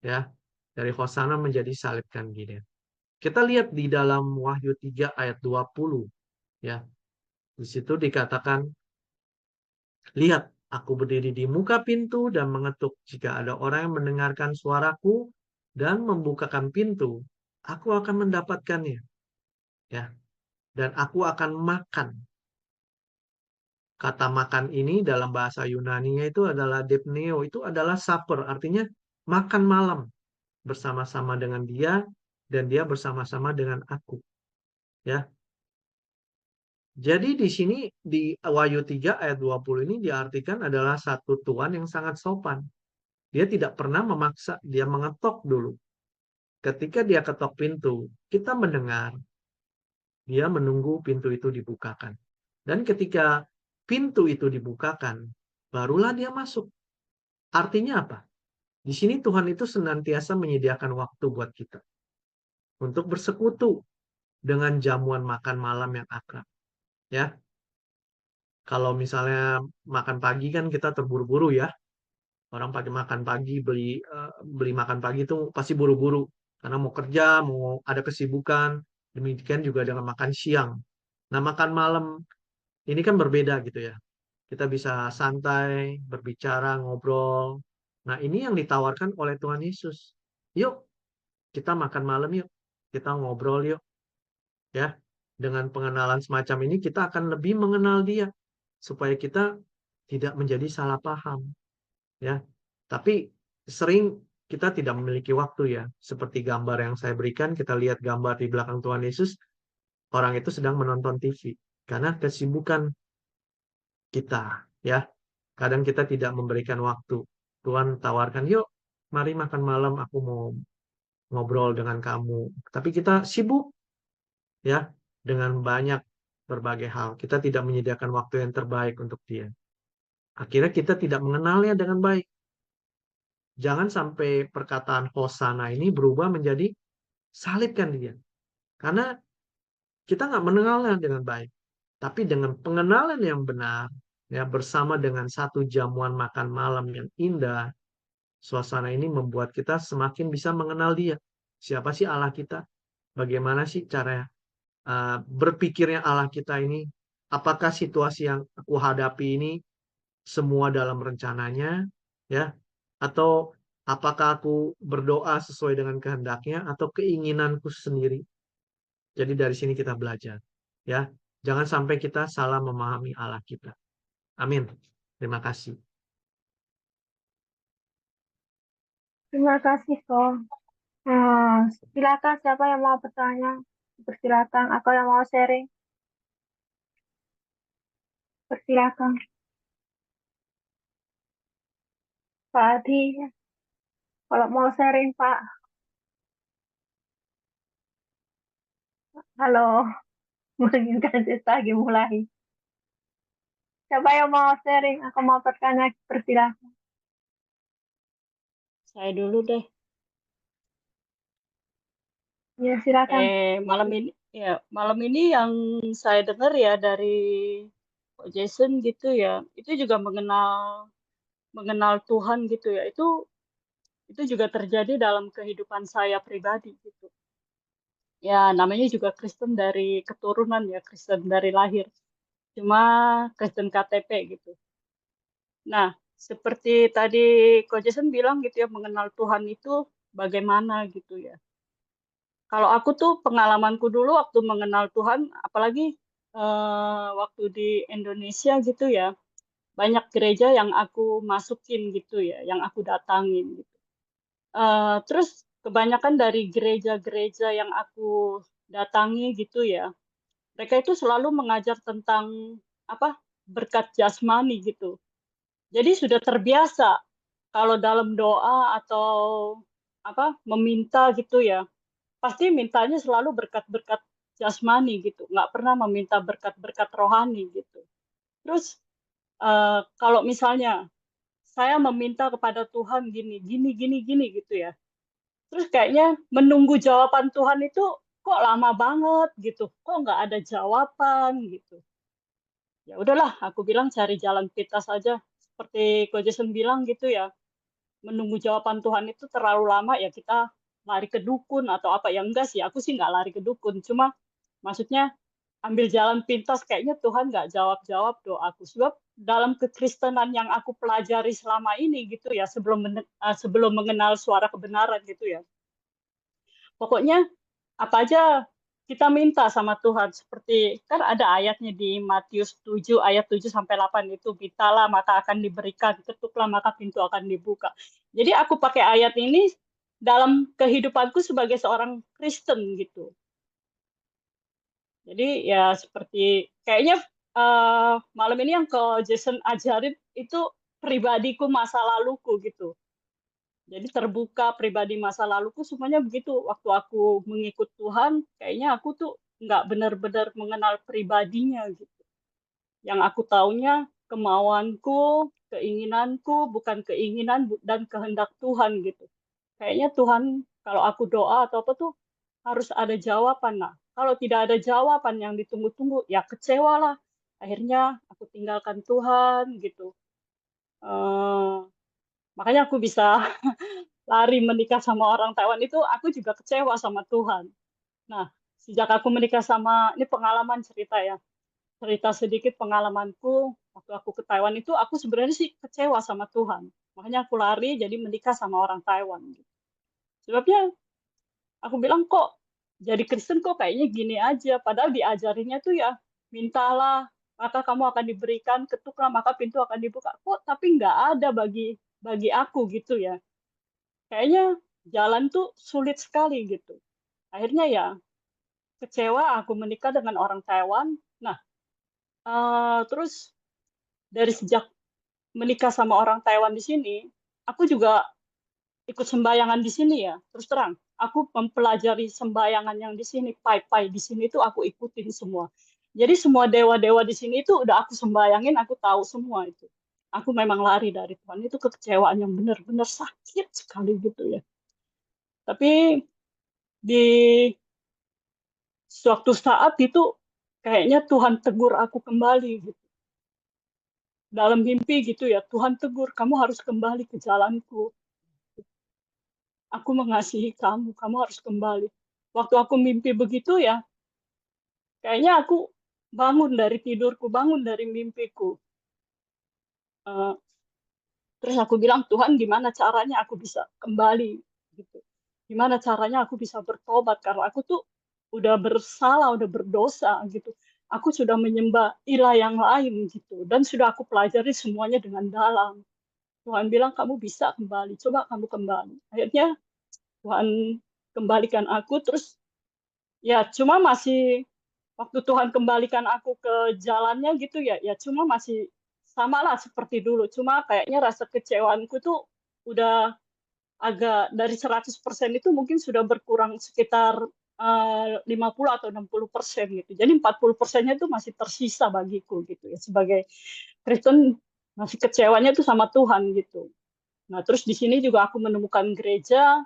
Speaker 1: ya. Dari Hosana menjadi salibkan dia. Kita lihat di dalam Wahyu 3 ayat 20, ya. Di situ dikatakan, lihat, aku berdiri di muka pintu dan mengetuk. Jika ada orang yang mendengarkan suaraku dan membukakan pintu, aku akan mendapatkannya, ya. Dan aku akan makan. Kata makan ini dalam bahasa Yunani-nya itu adalah depneo, itu adalah supper, artinya makan malam bersama-sama dengan dia dan dia bersama-sama dengan aku, ya. Jadi di sini di Wahyu 3 ayat 20 ini diartikan adalah satu Tuhan yang sangat sopan. Dia tidak pernah memaksa, dia mengetok dulu. Ketika dia ketok pintu, kita mendengar, dia menunggu pintu itu dibukakan. Dan ketika pintu itu dibukakan, barulah dia masuk. Artinya apa? Di sini Tuhan itu senantiasa menyediakan waktu buat kita untuk bersekutu dengan jamuan makan malam yang akrab. Ya, kalau misalnya makan pagi kan kita terburu-buru ya. Orang pagi makan pagi beli makan pagi itu pasti buru-buru karena mau kerja, mau ada kesibukan. Demikian juga dengan makan siang. Nah, makan malam ini kan berbeda gitu ya. Kita bisa santai, berbicara, ngobrol. Nah, ini yang ditawarkan oleh Tuhan Yesus. Yuk, kita makan malam yuk. Kita ngobrol yuk. Ya, dengan pengenalan semacam ini kita akan lebih mengenal dia. Supaya kita tidak menjadi salah paham. Ya, tapi sering kita tidak memiliki waktu ya. Seperti gambar yang saya berikan, kita lihat gambar di belakang Tuhan Yesus, orang itu sedang menonton TV. Karena kesibukan kita, ya. Kadang kita tidak memberikan waktu. Tuhan tawarkan, yuk, mari makan malam, aku mau ngobrol dengan kamu. Tapi kita sibuk, ya, dengan banyak berbagai hal. Kita tidak menyediakan waktu yang terbaik untuk dia. Akhirnya kita tidak mengenalnya dengan baik. Jangan sampai perkataan Hosana ini berubah menjadi salibkan dia. Karena kita nggak mengenalnya dengan baik. Tapi dengan pengenalan yang benar, ya bersama dengan satu jamuan makan malam yang indah, suasana ini membuat kita semakin bisa mengenal dia. Siapa sih Allah kita? Bagaimana sih cara berpikirnya Allah kita ini? Apakah situasi yang aku hadapi ini semua dalam rencananya, ya? Atau apakah aku berdoa sesuai dengan kehendaknya atau keinginanku sendiri? Jadi dari sini kita belajar, ya. Jangan sampai kita salah memahami Allah kita. Amin. Terima kasih.
Speaker 2: Terima kasih, Kong. Silakan siapa yang mau bertanya? Persilakan. Atau yang mau sharing? Persilakan. Pak Adi, kalau mau sharing, Pak. Halo, menginginkan cerita lagi mulai. Siapa yang mau sharing? Aku mau bertanya, persilakan.
Speaker 3: Saya dulu deh.
Speaker 2: Ya, silakan.
Speaker 3: Malam ini yang saya dengar ya dari Pak Jason gitu ya, itu juga mengenal Tuhan gitu ya. Itu juga terjadi dalam kehidupan saya pribadi gitu. Ya, namanya juga Kristen dari keturunan ya, Kristen dari lahir. Cuma Kristen KTP gitu. Nah, seperti tadi Ko Jason bilang gitu ya, mengenal Tuhan itu bagaimana gitu ya. Kalau aku tuh pengalamanku dulu waktu mengenal Tuhan, apalagi waktu di Indonesia gitu ya, banyak gereja yang aku masukin gitu ya, yang aku datangin gitu. Terus kebanyakan dari gereja-gereja yang aku datangi gitu ya, mereka itu selalu mengajar tentang apa berkat jasmani gitu. Jadi sudah terbiasa kalau dalam doa atau apa meminta gitu ya, pasti mintanya selalu berkat-berkat jasmani gitu, nggak pernah meminta berkat-berkat rohani gitu. Terus kalau misalnya saya meminta kepada Tuhan gini, gini, gini, gini gitu ya, terus kayaknya menunggu jawaban Tuhan itu kok lama banget gitu, kok nggak ada jawaban gitu. Ya udahlah, aku bilang cari jalan pintas saja. Seperti Ko Jason bilang gitu ya, menunggu jawaban Tuhan itu terlalu lama ya kita lari ke dukun atau apa ya enggak sih, aku sih nggak lari ke dukun, cuma maksudnya ambil jalan pintas kayaknya Tuhan nggak jawab-jawab doaku. Sebab dalam kekristenan yang aku pelajari selama ini gitu ya, sebelum mengenal suara kebenaran gitu ya. Pokoknya apa aja kita minta sama Tuhan. Seperti kan ada ayatnya di Matius 7 ayat 7 sampai 8 itu, mintalah maka akan diberikan, ketuklah maka pintu akan dibuka. Jadi aku pakai ayat ini dalam kehidupanku sebagai seorang Kristen gitu. Jadi ya seperti kayaknya malam ini yang ke Jason ajarin itu pribadiku masa laluku gitu. Jadi terbuka pribadi masa laluku semuanya begitu. Waktu aku mengikut Tuhan, kayaknya aku tuh nggak benar-benar mengenal pribadinya gitu. Yang aku taunya kemauanku, keinginanku, bukan keinginan dan kehendak Tuhan gitu. Kayaknya Tuhan kalau aku doa atau apa tuh harus ada jawaban. Nah, kalau tidak ada jawaban yang ditunggu-tunggu, ya kecewa lah. Akhirnya aku tinggalkan Tuhan gitu. Eh, makanya aku bisa lari menikah sama orang Taiwan itu, aku juga kecewa sama Tuhan. Nah, sejak aku menikah sama, ini pengalaman cerita ya, cerita sedikit pengalamanku waktu aku ke Taiwan itu, aku sebenarnya sih kecewa sama Tuhan. Makanya aku lari jadi menikah sama orang Taiwan. Gitu. Sebabnya aku bilang kok jadi Kristen kok kayaknya gini aja. Padahal diajarinnya tuh ya mintalah maka kamu akan diberikan, ketuklah maka pintu akan dibuka. Kok tapi nggak ada bagi bagi aku gitu ya. Kayaknya jalan tuh sulit sekali gitu. Akhirnya ya kecewa aku menikah dengan orang Taiwan. Nah, terus dari sejak menikah sama orang Taiwan di sini, aku juga ikut sembayangan di sini ya. Terus terang, aku mempelajari sembayangan yang di sini, pai-pai di sini itu aku ikutin semua. Jadi semua dewa-dewa di sini itu udah aku sembayangin, aku tahu semua itu. Aku memang lari dari Tuhan. Itu kekecewaan yang benar-benar sakit sekali gitu ya. Tapi di suatu saat itu kayaknya Tuhan tegur aku kembali gitu. Dalam mimpi gitu ya, Tuhan tegur, kamu harus kembali ke jalanku. Aku mengasihi kamu, kamu harus kembali. Waktu aku mimpi begitu ya, kayaknya aku bangun dari tidurku, bangun dari mimpiku. Eh, terus aku bilang, Tuhan gimana caranya aku bisa kembali? Gitu. Gimana caranya aku bisa bertobat? Karena aku tuh udah bersalah, udah berdosa gitu. Aku sudah menyembah ilah yang lain gitu. Dan sudah aku pelajari semuanya dengan dalam. Tuhan bilang, kamu bisa kembali, coba kamu kembali. Akhirnya Tuhan kembalikan aku, terus ya cuma masih waktu Tuhan kembalikan aku ke jalannya gitu ya, ya cuma masih sama lah seperti dulu. Cuma kayaknya rasa kecewaanku tuh udah agak dari 100% itu mungkin sudah berkurang sekitar 50 atau 60% gitu. Jadi 40%-nya itu masih tersisa bagiku gitu ya. Sebagai Kristen masih kecewanya itu sama Tuhan gitu. Nah, terus di sini juga aku menemukan gereja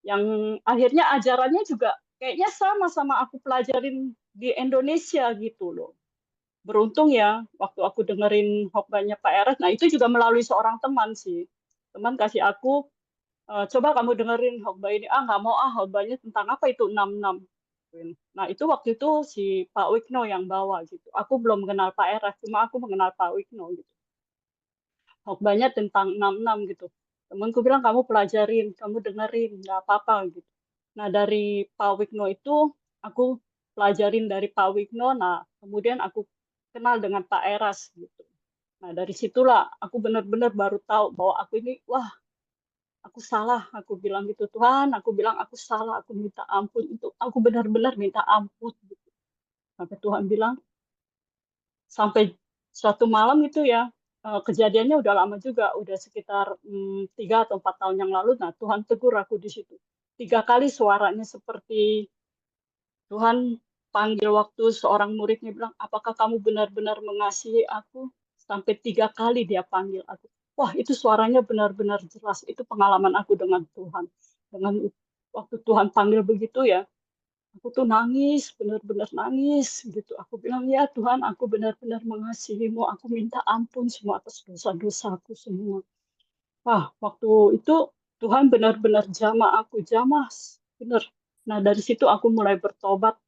Speaker 3: yang akhirnya ajarannya juga kayaknya sama aku pelajarin di Indonesia gitu loh. Beruntung ya, waktu aku dengerin khotbahnya Pak Eres, nah itu juga melalui seorang teman sih. Teman kasih aku, coba kamu dengerin khotbah ini. Ah, nggak mau khotbahnya tentang apa itu, 66. Nah, itu waktu itu si Pak Wikno yang bawa gitu. Aku belum mengenal Pak Eres, cuma aku mengenal Pak Wikno gitu. Khotbahnya tentang 66 gitu. Temanku bilang, kamu pelajarin, kamu dengerin, nggak apa-apa gitu. Nah, dari Pak Wikno itu, aku pelajarin dari Pak Wikno, nah kemudian aku kenal dengan Pak Eras gitu. Nah, dari situlah aku benar-benar baru tahu bahwa aku ini, wah, aku salah. Aku bilang gitu, Tuhan, aku bilang aku salah, aku minta ampun. Itu aku benar-benar minta ampun. Gitu. Sampai Tuhan bilang, sampai suatu malam itu ya, kejadiannya udah lama juga, udah sekitar 3 atau 4 tahun yang lalu. Nah, Tuhan tegur aku di situ. 3 kali suaranya seperti Tuhan panggil waktu seorang muridnya bilang, apakah kamu benar-benar mengasihi aku? Sampai 3 kali dia panggil aku. Wah, itu suaranya benar-benar jelas. Itu pengalaman aku dengan Tuhan. Dengan waktu Tuhan panggil begitu ya, aku tuh nangis, benar-benar nangis gitu. Aku bilang, ya Tuhan, aku benar-benar mengasihimu. Aku minta ampun semua atas dosa-dosaku semua. Wah, waktu itu Tuhan benar-benar jamah aku, jamah, benar. Nah, dari situ aku mulai bertobat,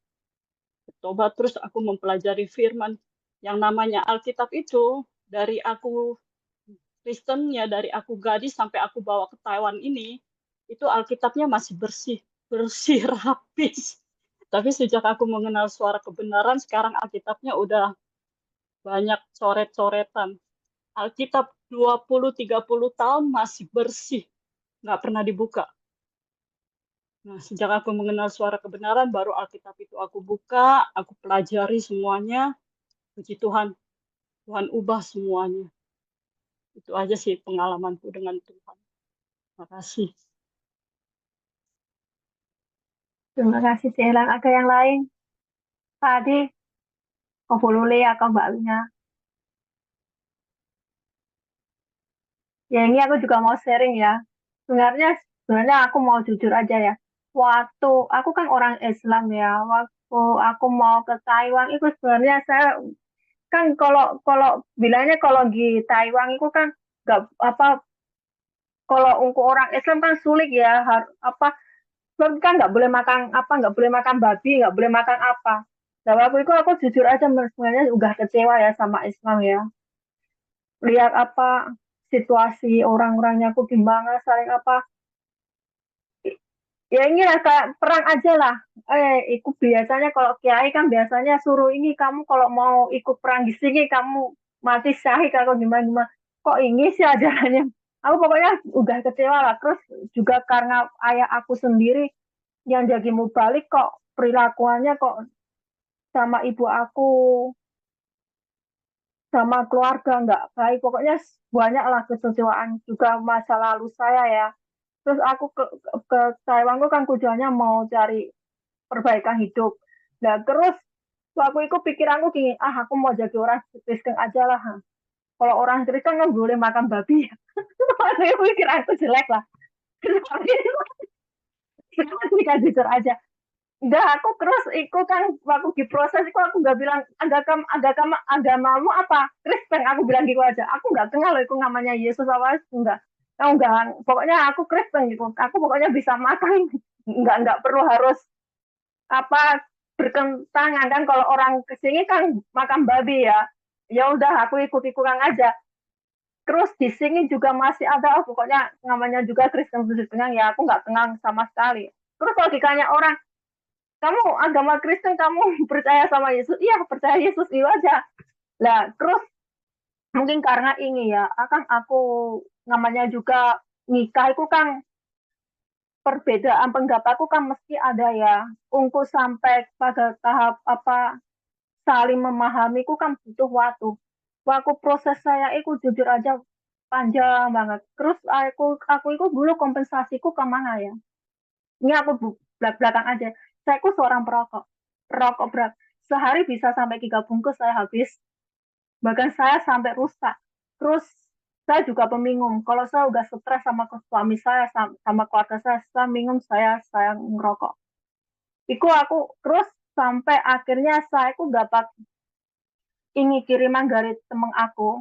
Speaker 3: bertobat terus aku mempelajari firman. Yang namanya Alkitab itu, dari aku Kristen ya, dari aku gadis sampai aku bawa ke Taiwan ini, itu Alkitabnya masih bersih, bersih, rapi. Tapi sejak aku mengenal suara kebenaran, sekarang Alkitabnya udah banyak coret-coretan. Alkitab 20-30 tahun masih bersih, nggak pernah dibuka. Nah, sejak aku mengenal suara kebenaran, baru Alkitab itu aku buka, aku pelajari semuanya. Puji Tuhan, Tuhan ubah semuanya. Itu aja sih pengalamanku dengan Tuhan. Terima kasih.
Speaker 2: Terima kasih, Sehlan. Ada yang lain? Pak Adi, Kak Bolole atau Mbak Wina? Ya, ini aku juga mau sharing ya. Sebenarnya aku mau jujur aja ya. Waktu aku kan orang Islam ya, waktu aku mau ke Taiwan itu sebenarnya saya kan kalau kalau bilangnya kalau di Taiwan itu kan nggak apa kalau untuk orang Islam kan sulit ya apa kan nggak boleh makan apa, nggak boleh makan babi, nggak boleh makan apa. Nah, waktu itu aku jujur aja sebenarnya udah kecewa ya sama Islam ya. Lihat apa situasi orang-orangnya aku gimana, saling apa. Ya ini lah kayak perang aja lah. Ikut biasanya kalau kiai kan biasanya suruh ini kamu kalau mau ikut perang di sini kamu mati syahid kalau gimana gimana. Kok ini sih ajarannya? Aku pokoknya udah kecewa lah. Terus juga karena ayah aku sendiri yang jadi mubalik kok perilakuannya kok sama ibu aku sama keluarga nggak baik. Pokoknya banyak lah kekecewaan juga masa lalu saya ya. Terus aku ke Taiwan kan tujuannya mau cari perbaikan hidup. Nah, terus waktu itu pikiranku gini, aku mau jadi orang Kristen aja lah. Kalau orang Kristen kan boleh makan babi. Waktu itu pikiranku jelek lah. Tapi jujur aja. Enggak, aku terus ikut kan waktu diproses itu aku nggak bilang agamamu apa Kristen, aku bilang gitu aja. Aku nggak kenal loh itu namanya Yesus apa enggak. Enggak, pokoknya aku Kristen gitu. Aku pokoknya bisa makan, enggak perlu harus apa bertentangan kan kalau orang kesini kan makan babi ya. Ya udah aku ikut-ikutan aja. Terus di sini juga masih ada pokoknya namanya juga Kristen Kristen ya aku nggak kenal sama sekali. Terus kalau ditanya orang kamu agama Kristen kamu percaya sama Yesus? Iya percaya Yesus itu aja. Lah terus mungkin karena ini ya akan aku namanya juga nikah itu kan perbedaan pendapatku kan mesti ada ya. Untuk sampai pada tahap apa saling memahami ku kan butuh waktu. Waktu proses saya itu jujur aja panjang banget. Terus aku itu dulu kompensasiku kemana ya? Ini aku belakang aja. Saya itu seorang perokok, perokok berat. Sehari bisa sampai 3 bungkus saya habis. Bahkan saya sampai rusak. Terus saya juga peminum. Kalau saya udah stres sama suami saya, sama keluarga saya minum, saya ngerokok. Iku aku terus sampai akhirnya saya itu dapat ini kiriman dari temen aku,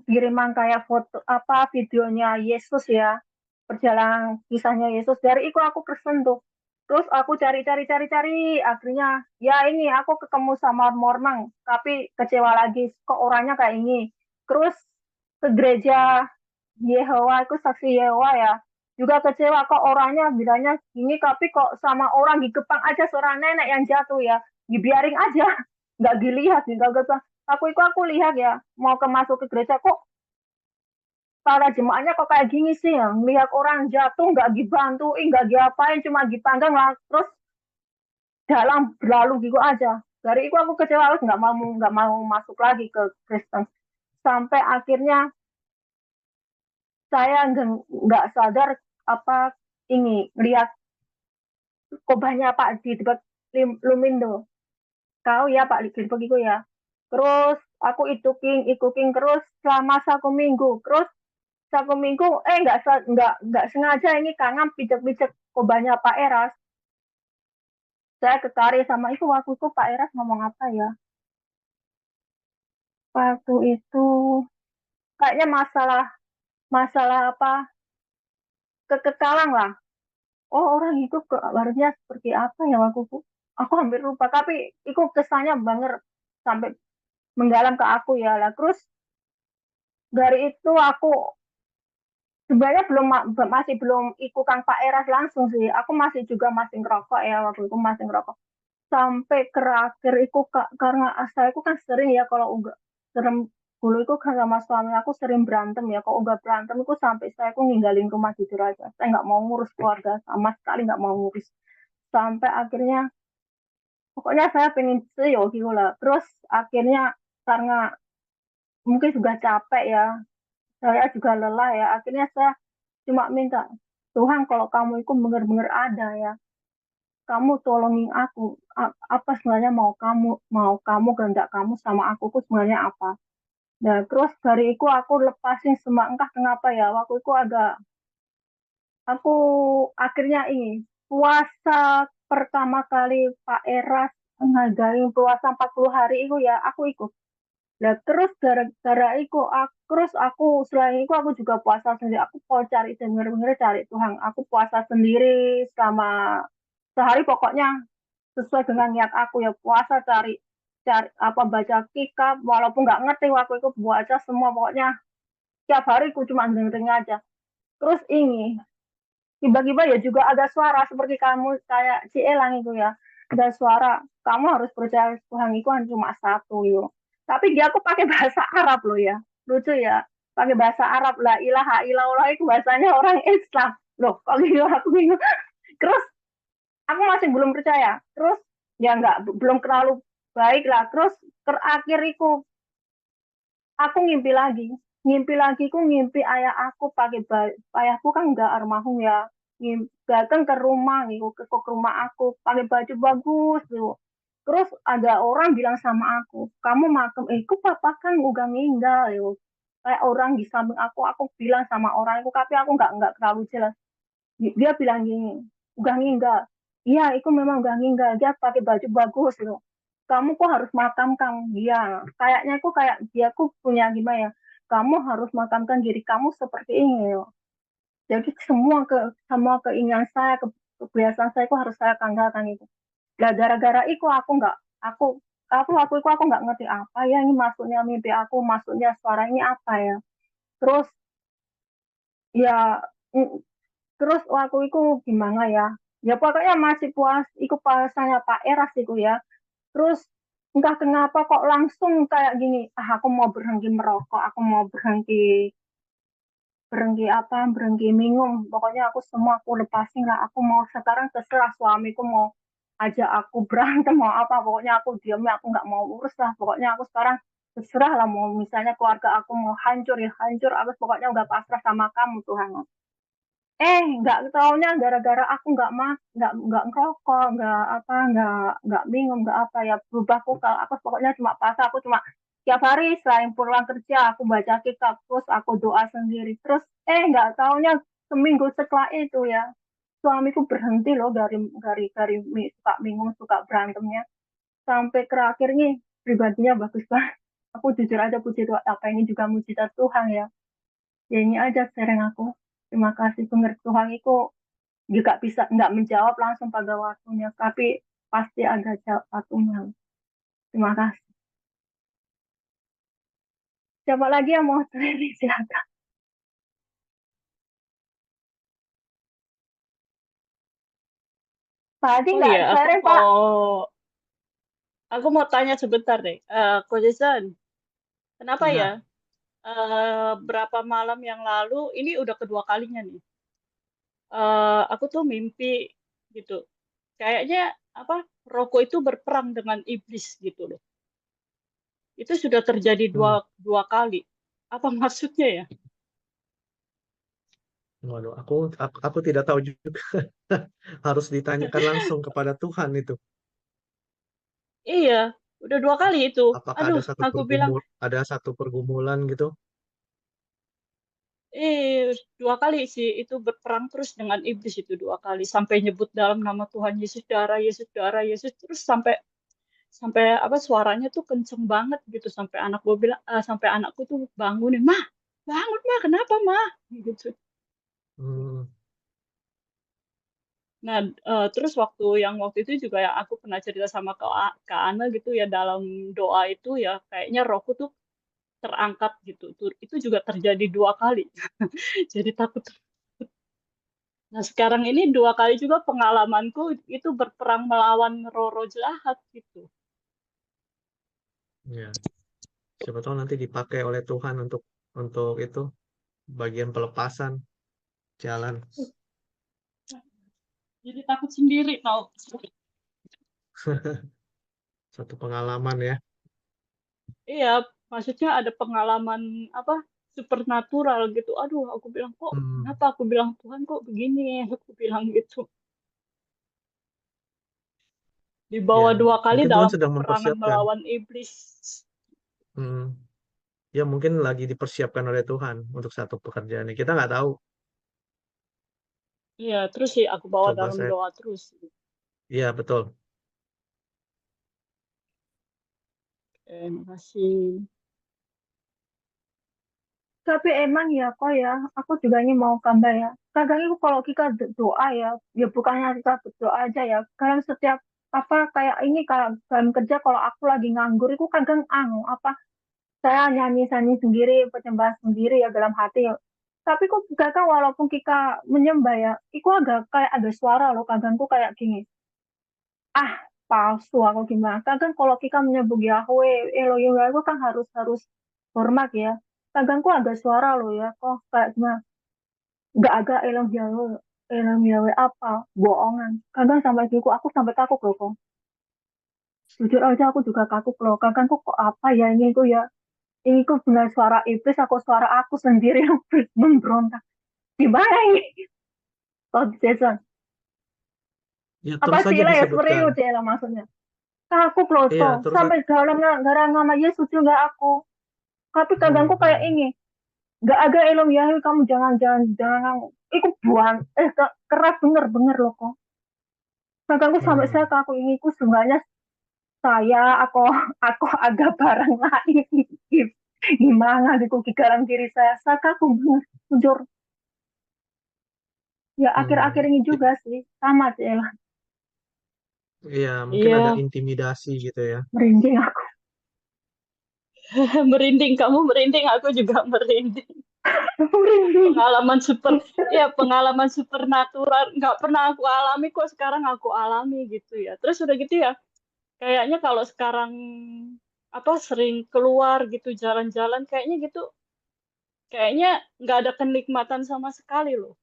Speaker 2: kiriman kayak foto apa videonya Yesus ya, perjalanan kisahnya Yesus. Dari itu aku tersentuh. Terus aku cari, akhirnya ya ini aku ketemu sama Mormon, tapi kecewa lagi, kok orangnya kayak ini. Terus ke gereja Yehowa, itu saksi Yehowa ya, juga kecewa kok orangnya bilangnya gini, tapi kok sama orang di Kepang aja seorang nenek yang jatuh ya, dibiarin aja, nggak dilihat, nggak gitu. Aku lihat ya, mau masuk ke gereja kok para jemaahnya kok kayak gini sih ya, lihat orang jatuh nggak dibantuin, nggak diapain, cuma dipanggang lah, terus dalam berlalu gitu aja. Dari itu aku kecewa, terus nggak mau masuk lagi ke Kristen. Sampai akhirnya saya nggak sadar apa ini lihat kok banyak Pak di dekat Lumindo. Kau ya Pak di begitu ya. Terus aku ikutin terus selama 1 minggu. Terus 1 minggu nggak sengaja ini karena pijak-pijak kok banyak Pak Eras. Saya ketarik sama itu waktu itu Pak Eras ngomong apa ya? Waktu itu kayaknya masalah masalah apa kekekalan lah. Oh orang itu harusnya seperti apa ya waktu itu? Aku hampir lupa. Tapi itu kesannya banget sampai menggalam ke aku ya lah. Terus dari itu aku sebenarnya masih belum ikut Kang Pak Eras langsung sih. Aku masih ngerokok ya waktu itu masih ngerokok. Sampai terakhir itu karena saya itu kan sering ya kalau enggak sering dulu itu kan sama suami aku sering berantem ya. Kalau enggak berantem itu sampai saya itu ninggalin rumah jujur aja. Saya nggak mau ngurus keluarga sama sekali nggak mau ngurus. Sampai akhirnya pokoknya saya pengen CEO gitu lah. Terus akhirnya karena mungkin juga capek ya, saya juga lelah ya. Akhirnya saya cuma minta, Tuhan kalau kamu itu benar-benar ada ya, kamu tolongin aku. Apa sebenarnya mau kamu kehendak kamu sama aku tuh sebenarnya apa? Nah, terus dari itu aku lepasin semua entah kenapa ya. Waktu itu aku akhirnya ini puasa pertama kali Pak Eras ngadain puasa 40 hari itu ya aku ikut. Lah terus gara-gara terus aku selain itu aku juga puasa sendiri. Aku mau cari bener-bener cari Tuhan. Aku puasa sendiri selama sehari pokoknya sesuai dengan niat aku ya puasa cari cari apa baca kitab walaupun nggak ngerti waktu itu baca semua pokoknya tiap hari aku cuma dengerin aja. Terus ini tiba-tiba ya juga ada suara seperti kamu kayak si Elang itu ya. Ada suara kamu harus percaya Tuhan itu kan cuma satu yo. Tapi dia aku pakai bahasa Arab loh ya. Lucu ya. Pakai bahasa Arab la ilaha illallah itu bahasanya orang Islam. Loh, kok gitu aku bingung. Terus aku masih belum percaya. Terus ya nggak belum terlalu baik lah. Terus terakhir itu aku ngimpi lagi ku ngimpi ayah aku pakai ayahku kan udah almarhum ya datang ke rumah gitu ke rumah aku pakai baju bagus gitu terus ada orang bilang sama aku kamu makam kok papa kan udah meninggal gitu kayak orang di samping aku bilang sama orang itu tapi aku nggak terlalu jelas dia bilang gini udah meninggal iya itu memang udah meninggal dia pakai baju bagus gitu kamu kok harus makamkan dia kayaknya aku kayak dia aku punya gimana ya kamu harus makamkan diri kamu seperti ini loh. Jadi semua keinginan saya kebiasaan saya itu harus saya tanggalkan itu nah gara-gara itu aku nggak aku aku nggak ngerti apa ya ini maksudnya mimpi aku maksudnya suara ini apa ya terus ya terus waktu itu gimana ya ya pokoknya masih puas ikut puasanya Pak Eras itu ya terus entah kenapa kok langsung kayak gini aku mau berhenti merokok aku mau berhenti berhenti apa berhenti minum pokoknya aku semua aku lepasin lah aku mau sekarang terserah suamiku mau ajak aku berantem mau apa pokoknya aku diamnya aku nggak mau urus lah pokoknya aku sekarang terserah lah mau misalnya keluarga aku mau hancur ya hancur aku pokoknya udah pasrah sama kamu Tuhan nggak taunya gara-gara aku nggak ngerokok nggak minum nggak apa ya berubahku kalau aku pokoknya cuma pas aku cuma tiap hari selain pulang kerja aku baca kitab terus aku doa sendiri terus nggak taunya seminggu setelah itu ya suamiku berhenti loh suka minum suka berantemnya sampai terakhir nih pribadinya bagus banget aku jujur aja puji Tuhan apa ini juga mujizat Tuhan ya ya ini aja sharing aku terima kasih benar Tuhan itu juga bisa nggak menjawab langsung pada waktunya tapi pasti ada jawab waktunya terima kasih siapa lagi yang mau sharing silakan Pak Adi
Speaker 3: Oh
Speaker 2: nggak
Speaker 3: iya,
Speaker 2: sharing Pak
Speaker 3: aku mau tanya sebentar deh. Coach Jason, kenapa ya?
Speaker 1: Ya,
Speaker 3: Berapa malam yang lalu, ini udah kedua kalinya nih. Aku tuh mimpi gitu. Kayaknya apa? Roko itu berperang dengan iblis gitu loh. Itu sudah terjadi
Speaker 1: hmm.
Speaker 3: dua kali. Apa maksudnya ya?
Speaker 1: Waduh, aku tidak tahu juga. Harus ditanyakan langsung kepada Tuhan itu.
Speaker 3: Iya, udah dua kali itu.
Speaker 1: Apakah
Speaker 3: Aduh, aku bilang,
Speaker 1: ada satu pergumulan gitu?
Speaker 3: dua kali sih itu berperang terus dengan iblis itu dua kali sampai nyebut dalam nama Tuhan Yesus darah Yesus terus sampai sampai apa suaranya tuh kenceng banget gitu sampai sampai anakku tuh bangunin mah bangun mah kenapa mah gitu.
Speaker 1: Hmm,
Speaker 3: Nah, terus waktu itu juga ya aku pernah cerita sama Kak Ana gitu ya dalam doa itu ya kayaknya rohku tuh terangkat gitu. Itu juga terjadi dua kali. Jadi takut. Nah, sekarang ini dua kali juga pengalamanku itu berperang melawan roh-roh jahat gitu.
Speaker 1: ya. Siapa tahu nanti dipakai oleh Tuhan untuk itu bagian pelepasan jalan.
Speaker 3: Jadi takut sendiri tau.
Speaker 1: Satu pengalaman ya.
Speaker 3: Iya, maksudnya ada pengalaman apa supernatural gitu. Aduh, aku bilang kok
Speaker 1: Hmm,
Speaker 3: kenapa aku bilang Tuhan kok begini? Aku bilang gitu.
Speaker 1: ya.
Speaker 3: Dibawa dua kali
Speaker 1: Mungkin Tuhan
Speaker 3: dalam
Speaker 1: sedang
Speaker 3: peperangan
Speaker 1: mempersiapkan.
Speaker 3: melawan iblis.
Speaker 1: Hmm, ya mungkin lagi dipersiapkan oleh Tuhan untuk satu pekerjaan ini. Kita nggak tahu.
Speaker 3: Iya, terus sih aku bawa
Speaker 1: Coba
Speaker 3: dalam
Speaker 1: saya.
Speaker 3: doa terus.
Speaker 1: Iya betul.
Speaker 3: Makasih.
Speaker 2: Tapi emang ya kok ya, aku juga ini mau tambah ya. Kadang itu kalau kita doa ya, ya bukannya kita berdoa aja ya. Kadang setiap apa kayak ini kalau dalam kerja kalau aku lagi nganggur itu kadang apa saya nyanyi-nyanyi sendiri, penyembah sendiri ya dalam hati ya. Tapi kok kadang walaupun kita menyembah ya, itu agak kayak ada suara loh. Kadangku kayak gini, ah palsu aku gimana. Kadang kalau kita menyebut Yahweh, Elohim itu kan harus harus hormat ya. Kadangku ada suara loh ya, kok kayak gimana? Nggak ada Elohim Yahweh apa? Bohongan. Kadang sampai gitu aku sampai takut loh kok. Jujur aja aku juga takut loh. Kadang kok apa ya ini kok benar suara iblis atau suara aku sendiri yang memberontak. Gimana ini? Kalau Jason,
Speaker 1: Ya
Speaker 2: apa
Speaker 1: terus
Speaker 2: sih
Speaker 1: saja
Speaker 2: lah ya seperti
Speaker 1: disebutkan.
Speaker 2: itu dia lah maksudnya. Takut loh
Speaker 1: Iya,
Speaker 2: toh.
Speaker 1: terus
Speaker 2: Sampai dalam gara nama Yesus juga aku. Tapi kadangku kayak
Speaker 1: hmm,
Speaker 2: ini. Nggak ada Elohim Yahweh kamu jangan. Itu buang. Keras bener-bener loh kok. Kadangku sampai saya
Speaker 1: hmm,
Speaker 2: aku ini ku sebenarnya aku agak barang lain. Gimana di kaki kanan kiri saya aku bener jujur. Ya akhir-akhir
Speaker 1: hmm.
Speaker 2: ini juga sih sama sih lah
Speaker 1: Iya, mungkin ada
Speaker 3: Iya,
Speaker 1: intimidasi gitu ya.
Speaker 2: merinding aku.
Speaker 3: merinding. Kamu merinding, aku juga merinding.
Speaker 2: Merinding.
Speaker 3: Pengalaman super, ya pengalaman supernatural nggak pernah aku alami kok sekarang aku alami gitu ya. Terus udah gitu ya, kayaknya kalau sekarang apa sering keluar gitu jalan-jalan kayaknya gitu, kayaknya nggak ada kenikmatan sama sekali loh.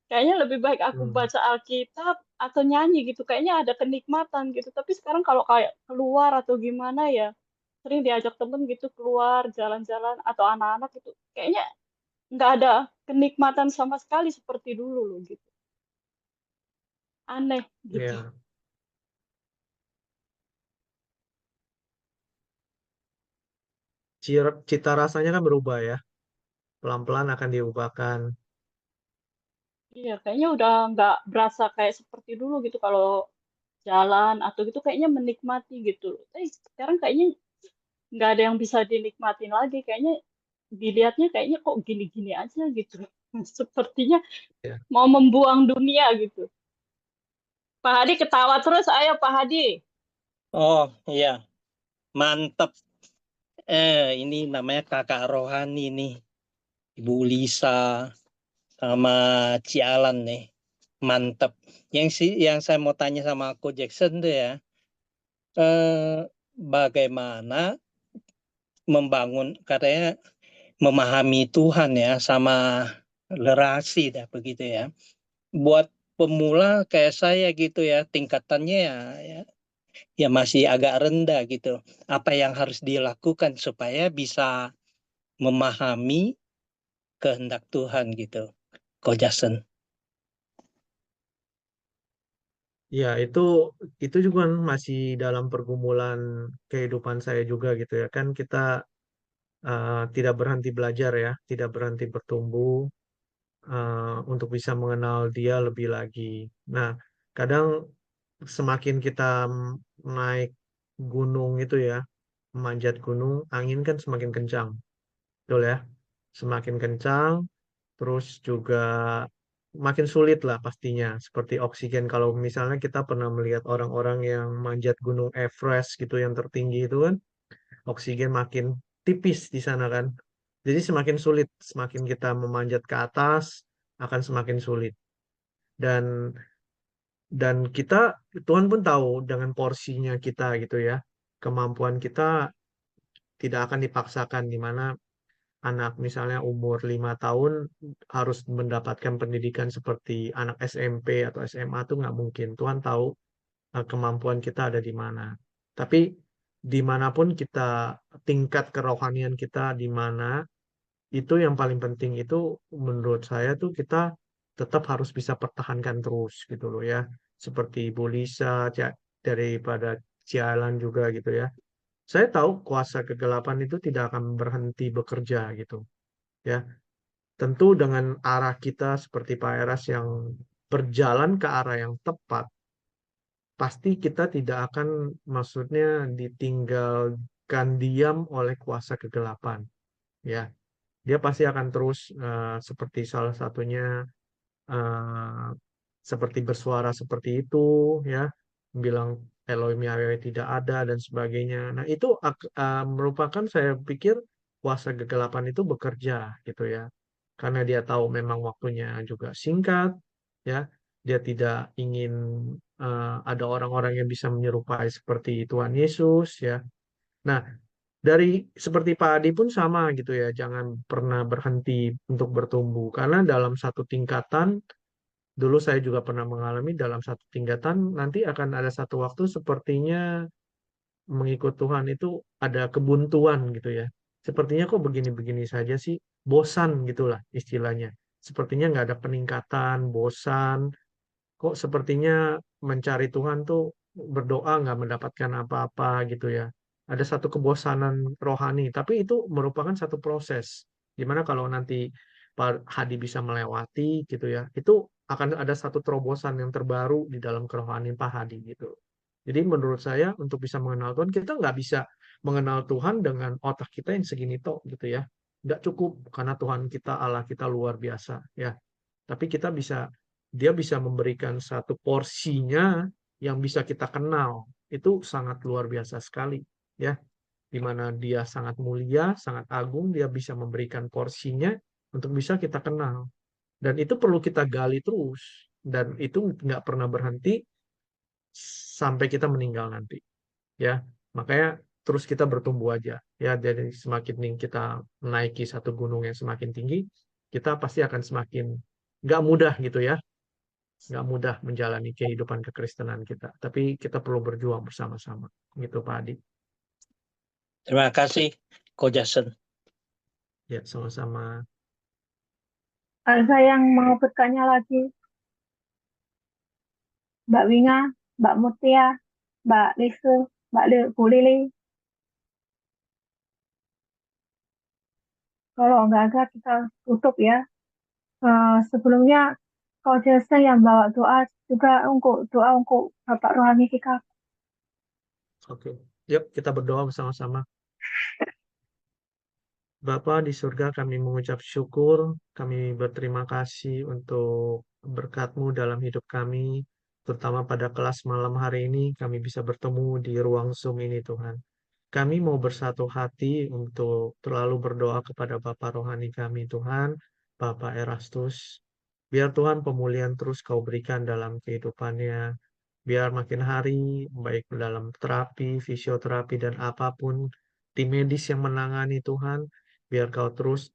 Speaker 3: Kayaknya lebih baik aku
Speaker 1: Hmm.
Speaker 3: baca Alkitab atau nyanyi gitu. Kayaknya ada kenikmatan gitu. Tapi sekarang kalau kayak keluar atau gimana ya, sering diajak temen gitu keluar jalan-jalan atau anak-anak gitu. Kayaknya nggak ada kenikmatan sama sekali seperti dulu loh gitu. Aneh gitu.
Speaker 1: Ya, cita rasanya kan berubah ya. Pelan-pelan akan diubahkan.
Speaker 3: Iya, kayaknya udah nggak berasa kayak seperti dulu gitu kalau jalan atau gitu kayaknya menikmati gitu loh. Tapi sekarang kayaknya nggak ada yang bisa dinikmatin lagi. Kayaknya dilihatnya kayaknya kok gini-gini aja gitu. Sepertinya
Speaker 1: Ya.
Speaker 3: mau membuang dunia gitu. Pak Hadi ketawa terus, ayo Pak Hadi.
Speaker 4: Oh iya, mantep. Ini namanya kakak rohani nih, Ibu Lisa sama Cialan nih, mantep. Yang saya mau tanya sama aku Jackson tuh ya, bagaimana membangun katanya memahami Tuhan ya sama relasi dah begitu ya. Buat pemula kayak saya gitu ya, tingkatannya ya masih agak rendah gitu. Apa yang harus dilakukan supaya bisa memahami kehendak Tuhan gitu. Ko Jason.
Speaker 1: Ya, itu juga masih dalam pergumulan kehidupan saya juga gitu ya. Kan kita tidak berhenti belajar ya, tidak berhenti bertumbuh untuk bisa mengenal dia lebih lagi. Nah, kadang semakin kita naik gunung itu ya, memanjat gunung, angin kan semakin kencang, betul ya? Semakin kencang, terus juga makin sulit lah pastinya. Seperti oksigen, kalau misalnya kita pernah melihat orang-orang yang manjat gunung Everest gitu, yang tertinggi itu kan, oksigen makin tipis di sana kan. Jadi semakin sulit, semakin kita memanjat ke atas, akan semakin sulit. Dan dan kita Tuhan pun tahu dengan porsinya kita gitu ya. Kemampuan kita tidak akan dipaksakan di mana anak misalnya umur 5 tahun harus mendapatkan pendidikan seperti anak SMP atau SMA tuh nggak mungkin. Tuhan tahu kemampuan kita ada di mana. Tapi dimanapun kita tingkat kerohanian kita di mana itu yang paling penting itu menurut saya tuh kita tetap harus bisa pertahankan terus gitu loh ya. Seperti Bu Lisa daripada Cialan juga gitu ya. Saya tahu kuasa kegelapan itu tidak akan berhenti bekerja gitu ya. Tentu dengan arah kita seperti Pak Eras yang berjalan ke arah yang tepat, pasti kita tidak akan maksudnya ditinggalkan diam oleh kuasa kegelapan ya. dia pasti akan terus seperti salah satunya eh, seperti bersuara seperti itu, ya, bilang Elohim Yahweh tidak ada dan sebagainya. Nah, itu merupakan saya pikir kuasa kegelapan itu bekerja gitu ya. Karena dia tahu memang waktunya juga singkat, ya. Dia tidak ingin ada orang-orang yang bisa menyerupai seperti Tuhan Yesus, ya. Nah, dari seperti Pak Adi pun sama gitu ya, jangan pernah berhenti untuk bertumbuh karena dalam satu tingkatan dulu saya juga pernah mengalami dalam satu tingkatan nanti akan ada satu waktu sepertinya mengikut Tuhan itu ada kebuntuan gitu ya. Sepertinya kok begini-begini saja sih, bosan gitulah istilahnya. Sepertinya nggak ada peningkatan, bosan. Kok sepertinya mencari Tuhan tuh berdoa nggak mendapatkan apa-apa gitu ya. Ada satu kebosanan rohani, tapi itu merupakan satu proses. Gimana kalau nanti Pak Hadi bisa melewati gitu ya, itu akan ada satu terobosan yang terbaru di dalam kerohanian Pak Hadi gitu. Jadi menurut saya untuk bisa mengenal Tuhan, kita nggak bisa mengenal Tuhan dengan otak kita yang segini tok gitu ya. Nggak cukup karena Tuhan kita, Allah kita luar biasa ya. Tapi kita bisa, dia bisa memberikan satu porsinya yang bisa kita kenal. Itu sangat luar biasa sekali ya. Di mana dia sangat mulia, sangat agung, dia bisa memberikan porsinya untuk bisa kita kenal. Dan itu perlu kita gali terus. Dan itu nggak pernah berhenti sampai kita meninggal nanti ya. Makanya terus kita bertumbuh aja ya. Jadi semakin kita menaiki satu gunung yang semakin tinggi, kita pasti akan semakin nggak mudah gitu ya, nggak mudah menjalani kehidupan kekristenan kita, tapi kita perlu berjuang bersama-sama gitu Pak Adi.
Speaker 4: Terima kasih, Ko Jason.
Speaker 1: Ya, sama-sama.
Speaker 2: Ada yang mau bertanya lagi? Mbak Winga, Mbak Mutia, Mbak Lisu, Bu Lili. Kalau nggak ada, kita tutup ya. Sebelumnya, Kau Jason yang bawa doa juga doa untuk Bapak Rohani kita.
Speaker 1: Oke, yuk kita berdoa bersama-sama. Bapa di surga, kami mengucap syukur, kami berterima kasih untuk berkat-Mu dalam hidup kami, terutama pada kelas malam hari ini, kami bisa bertemu di ruang Zoom ini, Tuhan. Kami mau bersatu hati untuk terlalu berdoa kepada Bapa rohani kami, Tuhan, Bapak Erastus. Biar Tuhan pemulihan terus Kau berikan dalam kehidupannya, biar makin hari, baik dalam terapi, fisioterapi, dan apapun, tim medis yang menangani Tuhan, biar Kau terus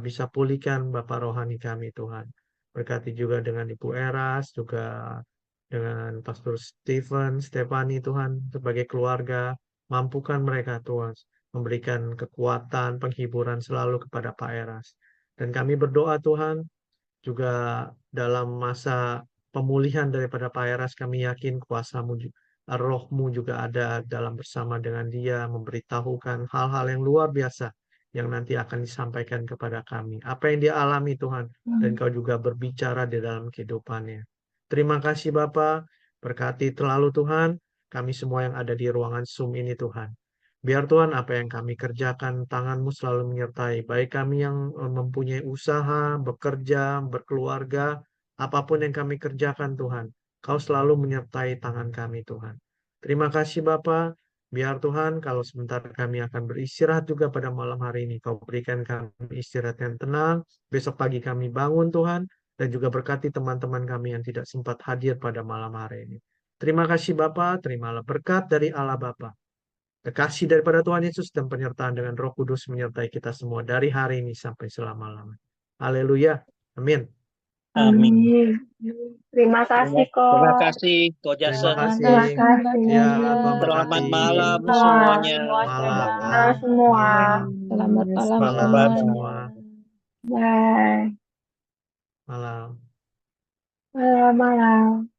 Speaker 1: bisa pulihkan Bapak rohani kami Tuhan. Berkati juga dengan Ibu Eras, juga dengan Pastor Stefani Tuhan, sebagai keluarga, mampukan mereka Tuhan, memberikan kekuatan, penghiburan selalu kepada Pak Eras. Dan kami berdoa Tuhan, juga dalam masa pemulihan daripada Pak Eras, kami yakin kuasa-Mu, Roh-Mu juga ada dalam bersama dengan dia, memberitahukan hal-hal yang luar biasa yang nanti akan disampaikan kepada kami. Apa yang dia alami Tuhan, dan Kau juga berbicara di dalam kehidupannya. Terima kasih Bapa, berkati terlalu Tuhan, kami semua yang ada di ruangan Zoom ini Tuhan. Biar Tuhan apa yang kami kerjakan, tangan-Mu selalu menyertai. Baik kami yang mempunyai usaha, bekerja, berkeluarga, apapun yang kami kerjakan Tuhan, Kau selalu menyertai tangan kami Tuhan. Terima kasih Bapa. Biar Tuhan kalau sebentar kami akan beristirahat juga pada malam hari ini. Kau berikan kami istirahat yang tenang. Besok pagi kami bangun Tuhan. Dan juga berkati teman-teman kami yang tidak sempat hadir pada malam hari ini. Terima kasih Bapa. Terimalah berkat dari Allah Bapa, kasih daripada Tuhan Yesus dan penyertaan dengan Roh Kudus menyertai kita semua dari hari ini sampai selama-lamanya. Haleluya. Amin.
Speaker 4: Amin.
Speaker 2: Terima kasih,
Speaker 4: Terima
Speaker 2: Ko.
Speaker 4: kasih, Ko
Speaker 1: Terima
Speaker 4: Jason.
Speaker 1: kasih.
Speaker 2: Terima kasih.
Speaker 1: Ya, Tuhan
Speaker 4: Selamat
Speaker 1: berkati.
Speaker 4: malam
Speaker 2: Wah.
Speaker 4: semuanya.
Speaker 1: Malam.
Speaker 2: Malam semua.
Speaker 5: Selamat malam
Speaker 1: Malam
Speaker 4: Bye-bye.
Speaker 1: semua.
Speaker 2: Bye.
Speaker 1: Malam.
Speaker 2: Malam.